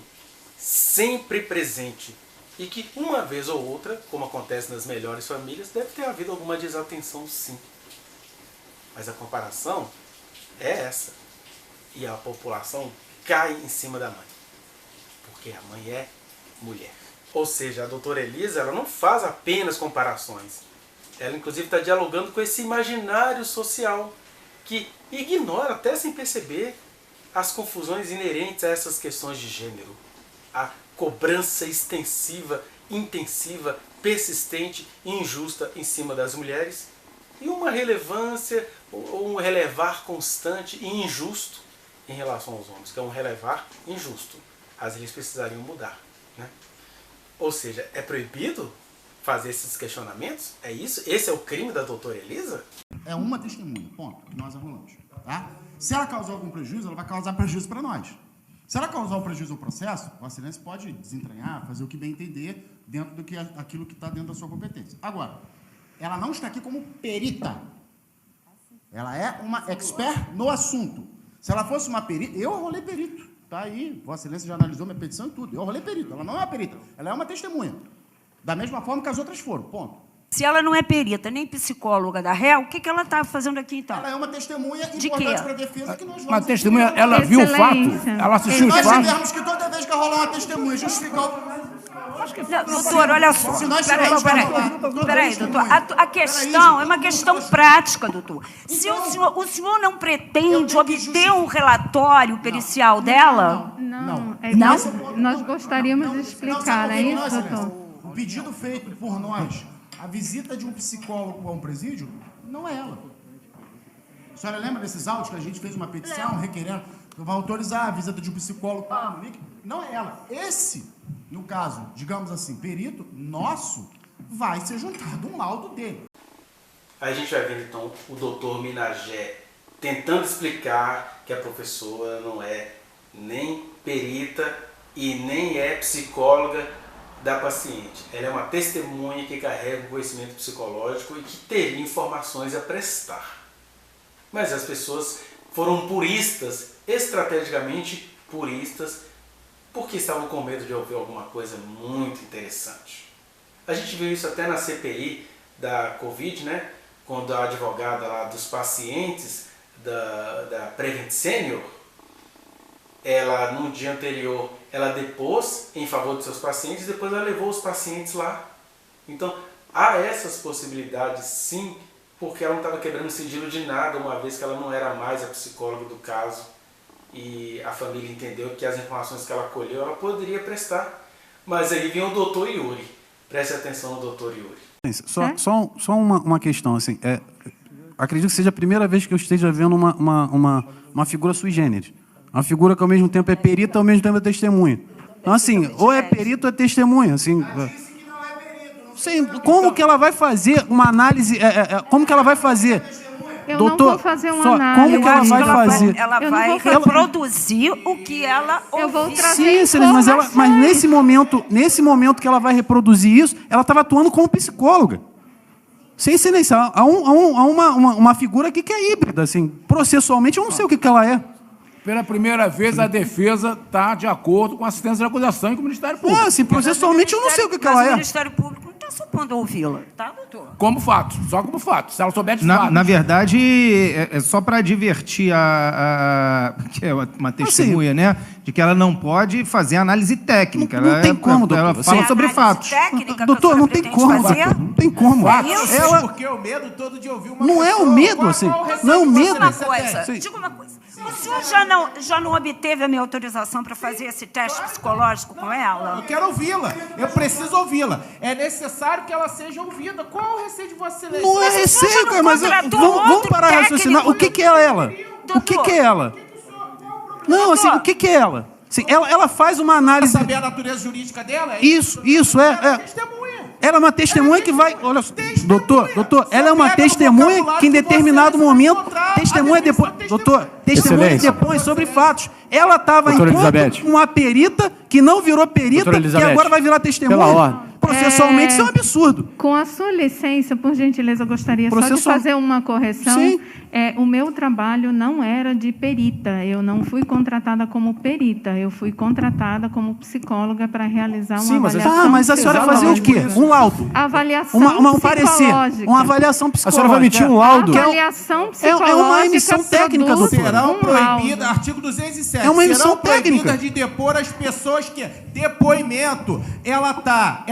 Speaker 1: sempre presente. E que uma vez ou outra, como acontece nas melhores famílias, deve ter havido alguma desatenção sim. Mas a comparação é essa. E a população cai em cima da mãe. Porque a mãe é mulher. Ou seja, a doutora Elisa ela não faz apenas comparações. Ela inclusive está dialogando com esse imaginário social que ignora, até sem perceber, as confusões inerentes a essas questões de gênero. A cobrança extensiva, intensiva, persistente e injusta em cima das mulheres e uma relevância ou um relevar constante e injusto em relação aos homens, que é um relevar injusto. As leis precisariam mudar, né? Ou seja, é proibido fazer esses questionamentos? É isso? Esse é o crime da doutora Elisa?
Speaker 7: É uma testemunha, ponto, que nós arrolamos. Tá? Se ela causar algum prejuízo, ela vai causar prejuízo para nós. Se ela causar um prejuízo ao processo, o Excelência pode desentranhar, fazer o que bem entender dentro do que aquilo que está dentro da sua competência. Agora, ela não está aqui como perita. Ela é uma expert no assunto. Se ela fosse uma perita, eu arrolei perito. Está aí, Vossa Excelência já analisou minha petição e tudo. Eu arrolei perito. Ela não é uma perita, ela é uma testemunha. Da mesma forma que as outras foram, ponto.
Speaker 4: Se ela não é perita nem psicóloga da réu, o que ela está fazendo aqui, então?
Speaker 7: Ela é uma testemunha
Speaker 4: De
Speaker 7: importante
Speaker 4: quê?
Speaker 7: para a defesa que nós vamos...
Speaker 3: Uma testemunha, ela viu o fato? Ela assistiu os
Speaker 7: Nós
Speaker 3: fatos?
Speaker 7: tivermos que toda vez que rolar uma testemunha justificar o...
Speaker 4: Não, doutor, olha só.
Speaker 7: Se nós tivermos
Speaker 4: Peraí, doutor. A questão é uma questão prática, doutor. Se o senhor não pretende obter um relatório pericial dela...
Speaker 6: Não, é
Speaker 4: Não?
Speaker 6: que nós gostaríamos de explicar, é isso, doutor?
Speaker 7: O pedido feito por nós, a visita de um psicólogo a um presídio, não é ela. A senhora lembra desses autos que a gente fez uma petição requerendo, vai autorizar a visita de um psicólogo para a Monique? Não é ela. Esse, no caso, digamos assim, perito nosso, vai ser juntado um laudo dele.
Speaker 1: Aí a gente vai ver então o doutor Minagé tentando explicar que a professora não é nem perita e nem é psicóloga da paciente. Ela é uma testemunha que carrega o conhecimento psicológico e que teria informações a prestar. Mas as pessoas foram puristas, estrategicamente puristas, porque estavam com medo de ouvir alguma coisa muito interessante. A gente viu isso até na CPI da Covid, né? Quando a advogada lá dos pacientes da Prevent Senior, ela, no dia anterior, ela depôs em favor dos seus pacientes e depois ela levou os pacientes lá. Então, há essas possibilidades sim, porque ela não estava quebrando sigilo de nada, uma vez que ela não era mais a psicóloga do caso e a família entendeu que as informações que ela colheu, ela poderia prestar. Mas aí vem o doutor Yuri. Preste atenção no doutor Yuri.
Speaker 2: Só uma questão, assim, acredito que seja a primeira vez que eu esteja vendo uma figura sui generis. Uma figura que ao mesmo tempo é perita, ao mesmo tempo é testemunha. Então, assim, ou é perito ou é testemunha. Assim, sim, como que ela vai fazer uma análise? Como que ela vai fazer?
Speaker 6: Eu
Speaker 2: Doutor,
Speaker 6: não vou fazer uma análise.
Speaker 2: como que ela vai fazer?
Speaker 4: Ela
Speaker 6: Eu não
Speaker 4: vai
Speaker 6: vou fazer.
Speaker 4: reproduzir o que ela
Speaker 6: Eu vou
Speaker 4: ouviu.
Speaker 6: trazer
Speaker 2: Sim, excelente, mas nesse momento que ela vai reproduzir isso, ela estava atuando como psicóloga. Sem excelência, há uma figura aqui que é híbrida, assim, processualmente eu não sei o que ela é.
Speaker 3: Pela primeira vez, a defesa está de acordo com a assistência de acusação e com o Ministério Público.
Speaker 2: Assim, processualmente eu não sei o que ela
Speaker 4: Mas o
Speaker 2: é.
Speaker 4: Ministério Público não está supondo ouvi-la, tá, doutor?
Speaker 3: Como fato, só como fato. Se ela souber de fato.
Speaker 5: Na verdade, é só para advertir que é uma testemunha, né? De que ela não pode fazer análise técnica.
Speaker 2: Não tem como, doutor.
Speaker 5: Ela fala sobre fatos.
Speaker 2: Doutor, não tem como, doutor. Não tem como.
Speaker 5: Ela... Porque o medo todo de ouvir uma
Speaker 2: Não é o medo, assim. Não é o medo.
Speaker 4: Diga uma coisa. O senhor já não obteve a minha autorização para fazer esse teste psicológico com ela?
Speaker 5: Eu quero ouvi-la. Eu preciso ouvi-la. É necessário que ela seja ouvida. Qual é o receio de Vossa Excelência?
Speaker 2: Não é receio, cara, mas vamos parar de raciocinar. O que é ela? O que é ela? Não, assim, o que é ela? Assim, ela faz uma análise...
Speaker 5: Saber a natureza jurídica dela?
Speaker 2: Isso, é.
Speaker 5: Testemunha.
Speaker 2: Ela é uma testemunha que vai... Olha, doutor, ela é uma testemunha que em determinado momento... Testemunha depois... Doutor, testemunha depois sobre fatos. Ela estava enquanto uma perita que não virou perita, que agora vai virar testemunha.
Speaker 8: Pela ordem.
Speaker 2: Processualmente, isso é um absurdo.
Speaker 6: Com a sua licença, por gentileza, eu gostaria só de fazer uma correção.
Speaker 2: Sim.
Speaker 6: O meu trabalho não era de perita. Eu não fui contratada como perita. Eu fui contratada como psicóloga para realizar uma avaliação.
Speaker 2: Mas a senhora fazia o quê? Um laudo?
Speaker 6: Avaliação
Speaker 2: um parecer. Uma avaliação psicológica.
Speaker 8: A senhora vai emitir um laudo?
Speaker 6: Avaliação psicológica.
Speaker 2: É uma emissão técnica, doutor.
Speaker 5: Serão proibidas, artigo 207.
Speaker 2: É uma emissão técnica.
Speaker 5: Serão proibidas de depor as pessoas que... Depoimento, ela tá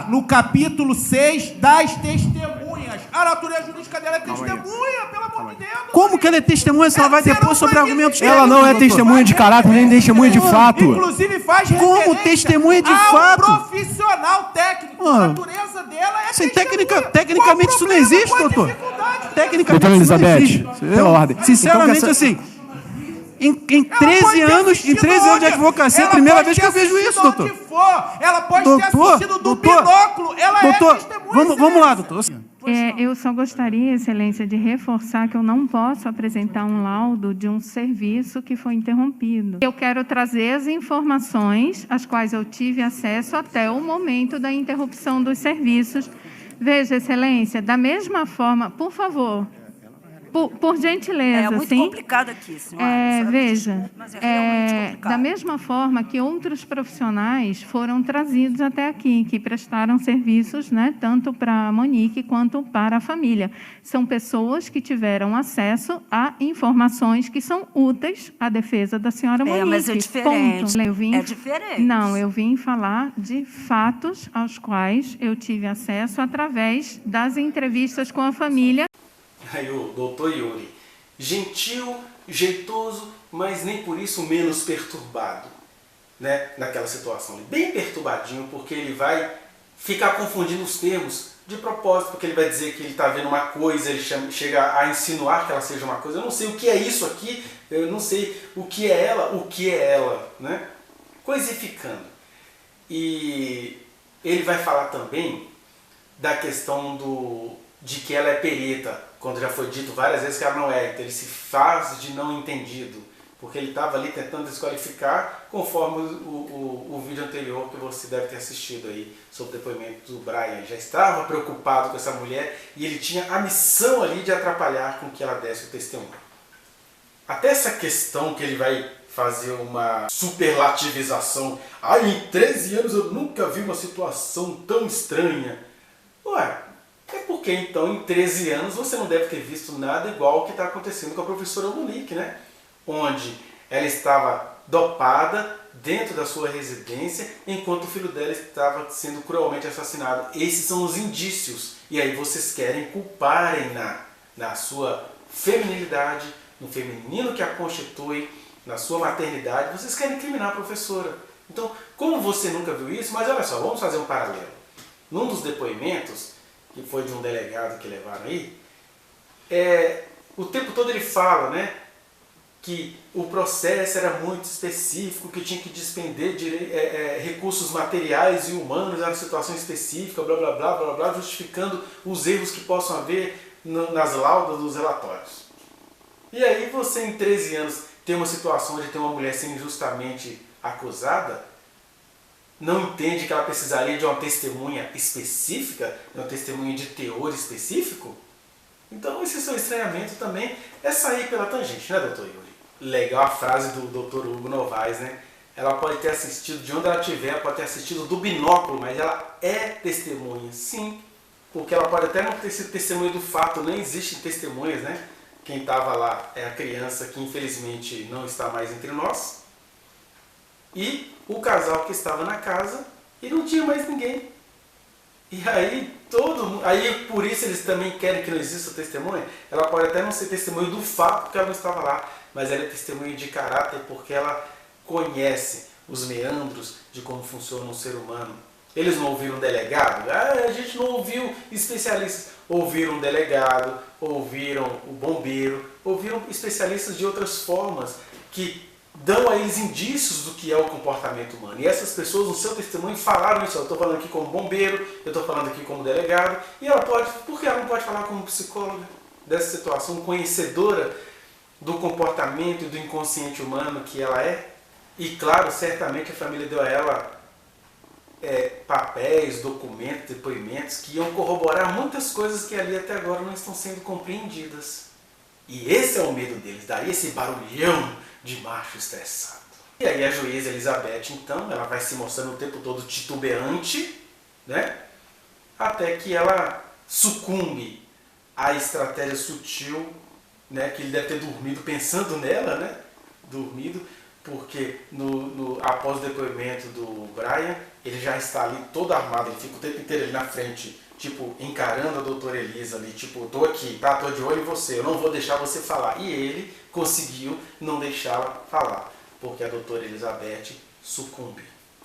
Speaker 5: no capítulo 6 das testemunhas. A natureza jurídica dela é testemunha, pelo amor de Deus.
Speaker 2: Como que ela é testemunha se ela vai depor sobre argumentos técnicos?
Speaker 8: Ela não é testemunha de caráter, nem testemunha de fato.
Speaker 5: Inclusive faz
Speaker 2: Como testemunha de
Speaker 5: ao
Speaker 2: fato?
Speaker 5: Profissional técnico. A natureza dela é testemunha.
Speaker 2: Tecnicamente isso não existe, doutor. Tecnicamente
Speaker 8: Doutora
Speaker 2: isso não
Speaker 8: Elizabeth,
Speaker 2: existe.
Speaker 8: pela ordem.
Speaker 2: Sinceramente,
Speaker 8: Então,
Speaker 2: assim... Em 13 anos de advocacia, é a primeira vez que eu vejo isso, doutor.
Speaker 5: Ela pode ter assistido do binóculo. Ela é testemunha.
Speaker 2: Vamos lá, doutor.
Speaker 6: Eu só gostaria, Excelência, de reforçar que eu não posso apresentar um laudo de um serviço que foi interrompido. Eu quero trazer as informações às quais eu tive acesso até o momento da interrupção dos serviços. Veja, Excelência, da mesma forma, por favor... Por gentileza,
Speaker 4: é muito
Speaker 6: sim.
Speaker 4: complicado aqui, senhora.
Speaker 6: Veja,
Speaker 4: mas é realmente complicado.
Speaker 6: Da mesma forma que outros profissionais foram trazidos até aqui, que prestaram serviços, né, tanto para a Monique quanto para a família. São pessoas que tiveram acesso a informações que são úteis à defesa da senhora Monique.
Speaker 4: Mas é diferente.
Speaker 6: É
Speaker 4: diferente.
Speaker 6: Não, eu vim falar de fatos aos quais eu tive acesso através das entrevistas com a família.
Speaker 1: Aí o doutor Yuri, gentil, jeitoso, mas nem por isso menos perturbado, né? Naquela situação, bem perturbadinho, porque ele vai ficar confundindo os termos de propósito, porque ele vai dizer que ele está vendo uma coisa, ele chega a insinuar que ela seja uma coisa. Eu não sei o que é isso aqui, eu não sei o que é ela, né? Coisificando. E ele vai falar também da questão de que ela é perita, quando já foi dito várias vezes que ela não é. Então ele se faz de não entendido, porque ele estava ali tentando desqualificar, conforme o vídeo anterior que você deve ter assistido aí, sobre o depoimento do Brian. Ele já estava preocupado com essa mulher e ele tinha a missão ali de atrapalhar com que ela desse o testemunho. Até essa questão que ele vai fazer uma superlativização. Em 13 anos eu nunca vi uma situação tão estranha. Ué, é porque então em 13 anos você não deve ter visto nada igual ao que está acontecendo com a professora Monique, né? Onde ela estava dopada dentro da sua residência enquanto o filho dela estava sendo cruelmente assassinado. Esses são os indícios. E aí vocês querem culparem na sua feminilidade, no feminino que a constitui, na sua maternidade, vocês querem incriminar a professora. Então, como você nunca viu isso, mas olha só, vamos fazer um paralelo. Num dos depoimentos, que foi de um delegado que levaram aí, o tempo todo ele fala, né, que o processo era muito específico, que tinha que despender recursos materiais e humanos, era uma situação específica, blá, blá, blá, blá, blá, justificando os erros que possam haver nas laudas dos relatórios. E aí você, em 13 anos, tem uma situação de ter uma mulher sendo injustamente acusada, não entende que ela precisaria de uma testemunha específica, de uma testemunha de teor específico? Então esse seu estranhamento também é sair pela tangente, né, doutor Yuri? Legal a frase do doutor Hugo Novaes, né? ela pode ter assistido de onde ela estiver, ela pode ter assistido do binóculo, mas ela é testemunha, sim. Porque ela pode até não ter sido testemunha do fato, nem existem testemunhas, né? Quem estava lá é a criança que infelizmente não está mais entre nós. E o casal que estava na casa e não tinha mais ninguém. E aí, aí por isso eles também querem que não exista testemunha. Ela pode até não ser testemunha do fato porque ela não estava lá, mas ela é testemunha de caráter porque ela conhece os meandros de como funciona um ser humano. Eles não ouviram delegado? A gente não ouviu especialistas. Ouviram um delegado, ouviram o bombeiro, ouviram especialistas de outras formas que dão a eles indícios do que é o comportamento humano. E essas pessoas, no seu testemunho, falaram isso. Eu estou falando aqui como bombeiro, eu estou falando aqui como delegado. E ela pode, por que ela não pode falar como psicóloga dessa situação, conhecedora do comportamento e do inconsciente humano que ela é? E claro, certamente a família deu a ela papéis, documentos, depoimentos que iam corroborar muitas coisas que ali até agora não estão sendo compreendidas. E esse é o medo deles, daí esse barulhão de macho estressado. E aí a juíza Elizabeth, então, ela vai se mostrando o tempo todo titubeante, né? Até que ela sucumbe à estratégia sutil, né? Que ele deve ter dormido pensando nela, né? Dormido, porque após o depoimento do Brian, ele já está ali todo armado, ele fica o tempo inteiro ali na frente, tipo, encarando a doutora Elisa ali, tipo, tô aqui, tá? Tô de olho em você, eu não vou deixar você falar. E ele conseguiu não deixá-la falar, porque a doutora Elizabeth sucumbe.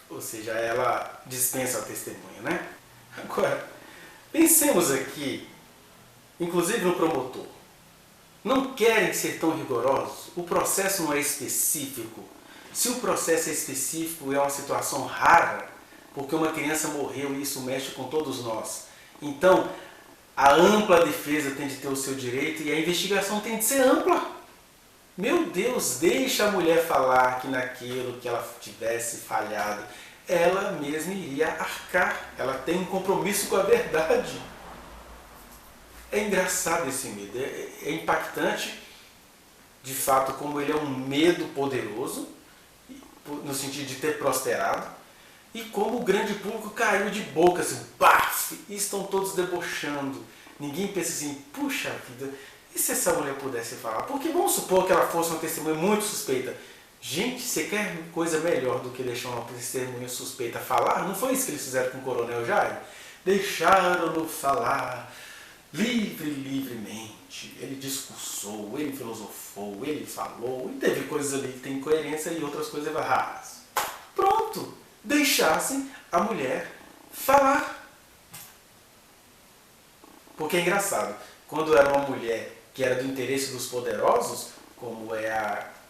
Speaker 1: Ou seja, ela dispensa a testemunha, né? Agora, pensemos aqui, inclusive no promotor. Não querem ser tão rigorosos? O processo não é específico. Se o processo é específico, é uma situação rara, porque uma criança morreu e isso mexe com todos nós. Então, a ampla defesa tem de ter o seu direito e a investigação tem de ser ampla. Meu Deus, deixa a mulher falar que naquilo que ela tivesse falhado, ela mesma iria arcar. Ela tem um compromisso com a verdade. É engraçado esse medo, é impactante, de fato, como ele é um medo poderoso, no sentido de ter prosperado, e como o grande público caiu de boca, assim, baf, e estão todos debochando. Ninguém pensa assim, puxa vida, e se essa mulher pudesse falar? Porque vamos supor que ela fosse uma testemunha muito suspeita. Gente, você quer coisa melhor do que deixar uma testemunha suspeita falar? Não foi isso que eles fizeram com o Coronel Jair? Deixaram-no falar livremente. Ele discursou, ele filosofou, ele falou, e teve coisas ali que tem coerência e outras coisas erradas. Pronto, deixassem a mulher falar. Porque é engraçado, quando era uma mulher que era do interesse dos poderosos, como é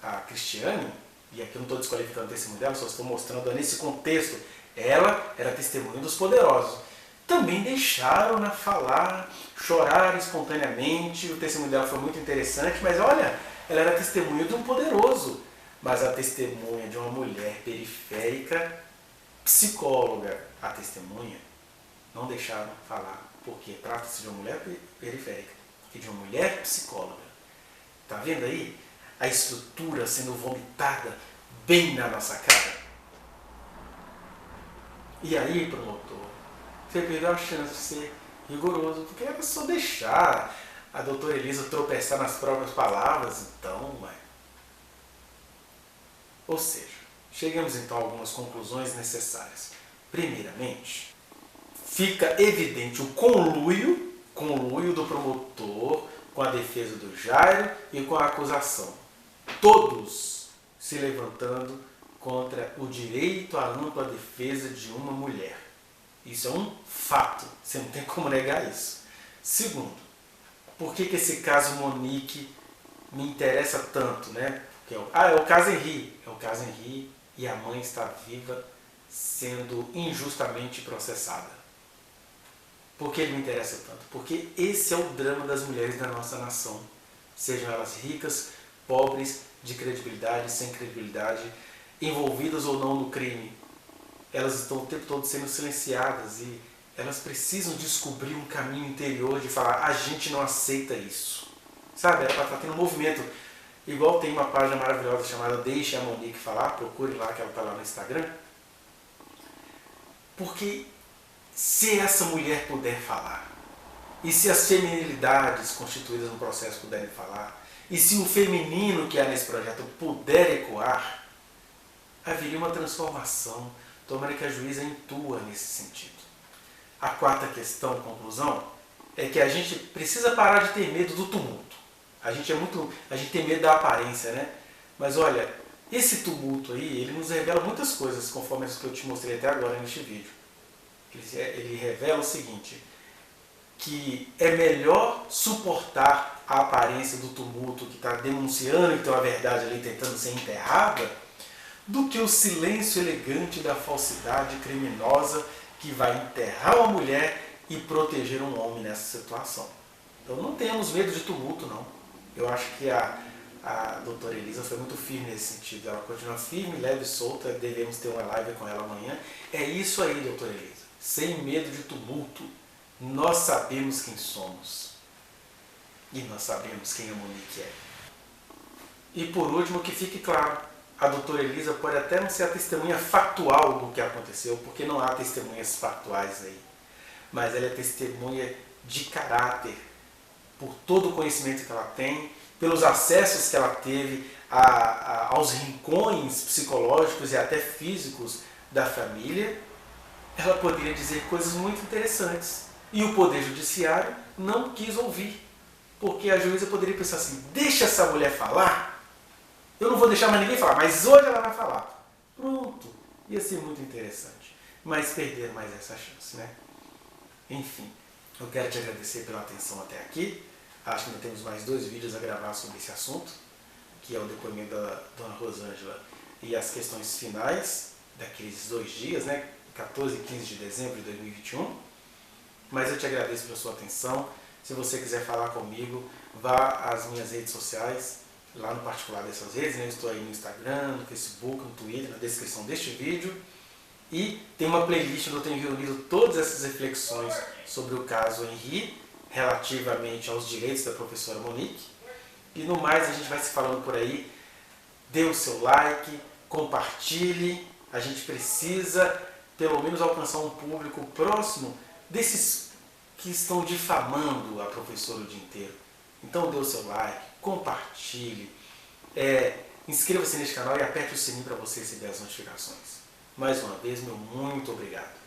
Speaker 1: a Cristiane, e aqui eu não estou desqualificando o testemunho dela, só estou mostrando nesse contexto, ela era testemunha dos poderosos. Também deixaram-na falar, chorar espontaneamente, o testemunho dela foi muito interessante, mas olha, ela era testemunha de um poderoso, mas a testemunha de uma mulher periférica, psicóloga, a testemunha, não deixaram falar, porque trata-se de uma mulher periférica e de uma mulher psicóloga. Tá vendo aí? A estrutura sendo vomitada bem na nossa cara. E aí, promotor, você perdeu a chance de ser rigoroso, porque era só deixar a doutora Elisa tropeçar nas próprias palavras, então, ué. Ou seja, chegamos então a algumas conclusões necessárias. Primeiramente, fica evidente o conluio do promotor com a defesa do Jairo e com a acusação. Todos se levantando contra o direito à ampla defesa de uma mulher. Isso é um fato, você não tem como negar isso. Segundo, por que esse caso Monique me interessa tanto, né? Porque é o caso Henri. É o caso Henri e a mãe está viva sendo injustamente processada. Por que ele me interessa tanto? Porque esse é o drama das mulheres da nossa nação. Sejam elas ricas, pobres, de credibilidade, sem credibilidade, envolvidas ou não no crime. Elas estão o tempo todo sendo silenciadas e elas precisam descobrir um caminho interior de falar, a gente não aceita isso. Sabe? Ela está tendo um movimento. igual tem uma página maravilhosa chamada Deixe a Monique Falar, procure lá que ela está lá no Instagram. Porque se essa mulher puder falar, e se as feminilidades constituídas no processo puderem falar, e se o feminino que há nesse projeto puder ecoar, haveria uma transformação. Tomara que a juíza intua nesse sentido. A quarta questão, conclusão, é que a gente precisa parar de ter medo do tumulto. A gente tem medo da aparência, né? Mas olha, esse tumulto aí, ele nos revela muitas coisas, conforme as que eu te mostrei até agora neste vídeo. Ele revela o seguinte, que é melhor suportar a aparência do tumulto que está denunciando que tem uma verdade ali tentando ser enterrada, do que o silêncio elegante da falsidade criminosa que vai enterrar uma mulher e proteger um homem nessa situação. Então não tenhamos medo de tumulto, não. Eu acho que a doutora Elisa foi muito firme nesse sentido. Ela continua firme, leve e solta, devemos ter uma live com ela amanhã. É isso aí, doutora Elisa. Sem medo de tumulto. Nós sabemos quem somos. E nós sabemos quem a Monique é. E por último, que fique claro, a doutora Elisa pode até não ser a testemunha factual do que aconteceu, porque não há testemunhas factuais aí. Mas ela é testemunha de caráter, por todo o conhecimento que ela tem, pelos acessos que ela teve aos rincões psicológicos e até físicos da família. Ela poderia dizer coisas muito interessantes. E o Poder Judiciário não quis ouvir. Porque a juíza poderia pensar assim, deixa essa mulher falar, eu não vou deixar mais ninguém falar, mas hoje ela vai falar. Pronto, ia ser muito interessante. Mas perder mais essa chance, né? Enfim, eu quero te agradecer pela atenção até aqui. Acho que ainda temos mais 2 vídeos a gravar sobre esse assunto, que é o depoimento da dona Rosângela e as questões finais daqueles 2 dias, né? 14 e 15 de dezembro de 2021. Mas eu te agradeço pela sua atenção. Se você quiser falar comigo, vá às minhas redes sociais, lá no particular dessas redes, né? Eu estou aí no Instagram, no Facebook, no Twitter, na descrição deste vídeo. E tem uma playlist onde eu tenho reunido todas essas reflexões sobre o caso Henri, relativamente aos direitos da professora Monique. E no mais, a gente vai se falando por aí. Dê o seu like, compartilhe. A gente precisa, pelo menos, alcançar um público próximo desses que estão difamando a professora o dia inteiro. Então dê o seu like, compartilhe, inscreva-se neste canal e aperte o sininho para você receber as notificações. Mais uma vez, meu muito obrigado.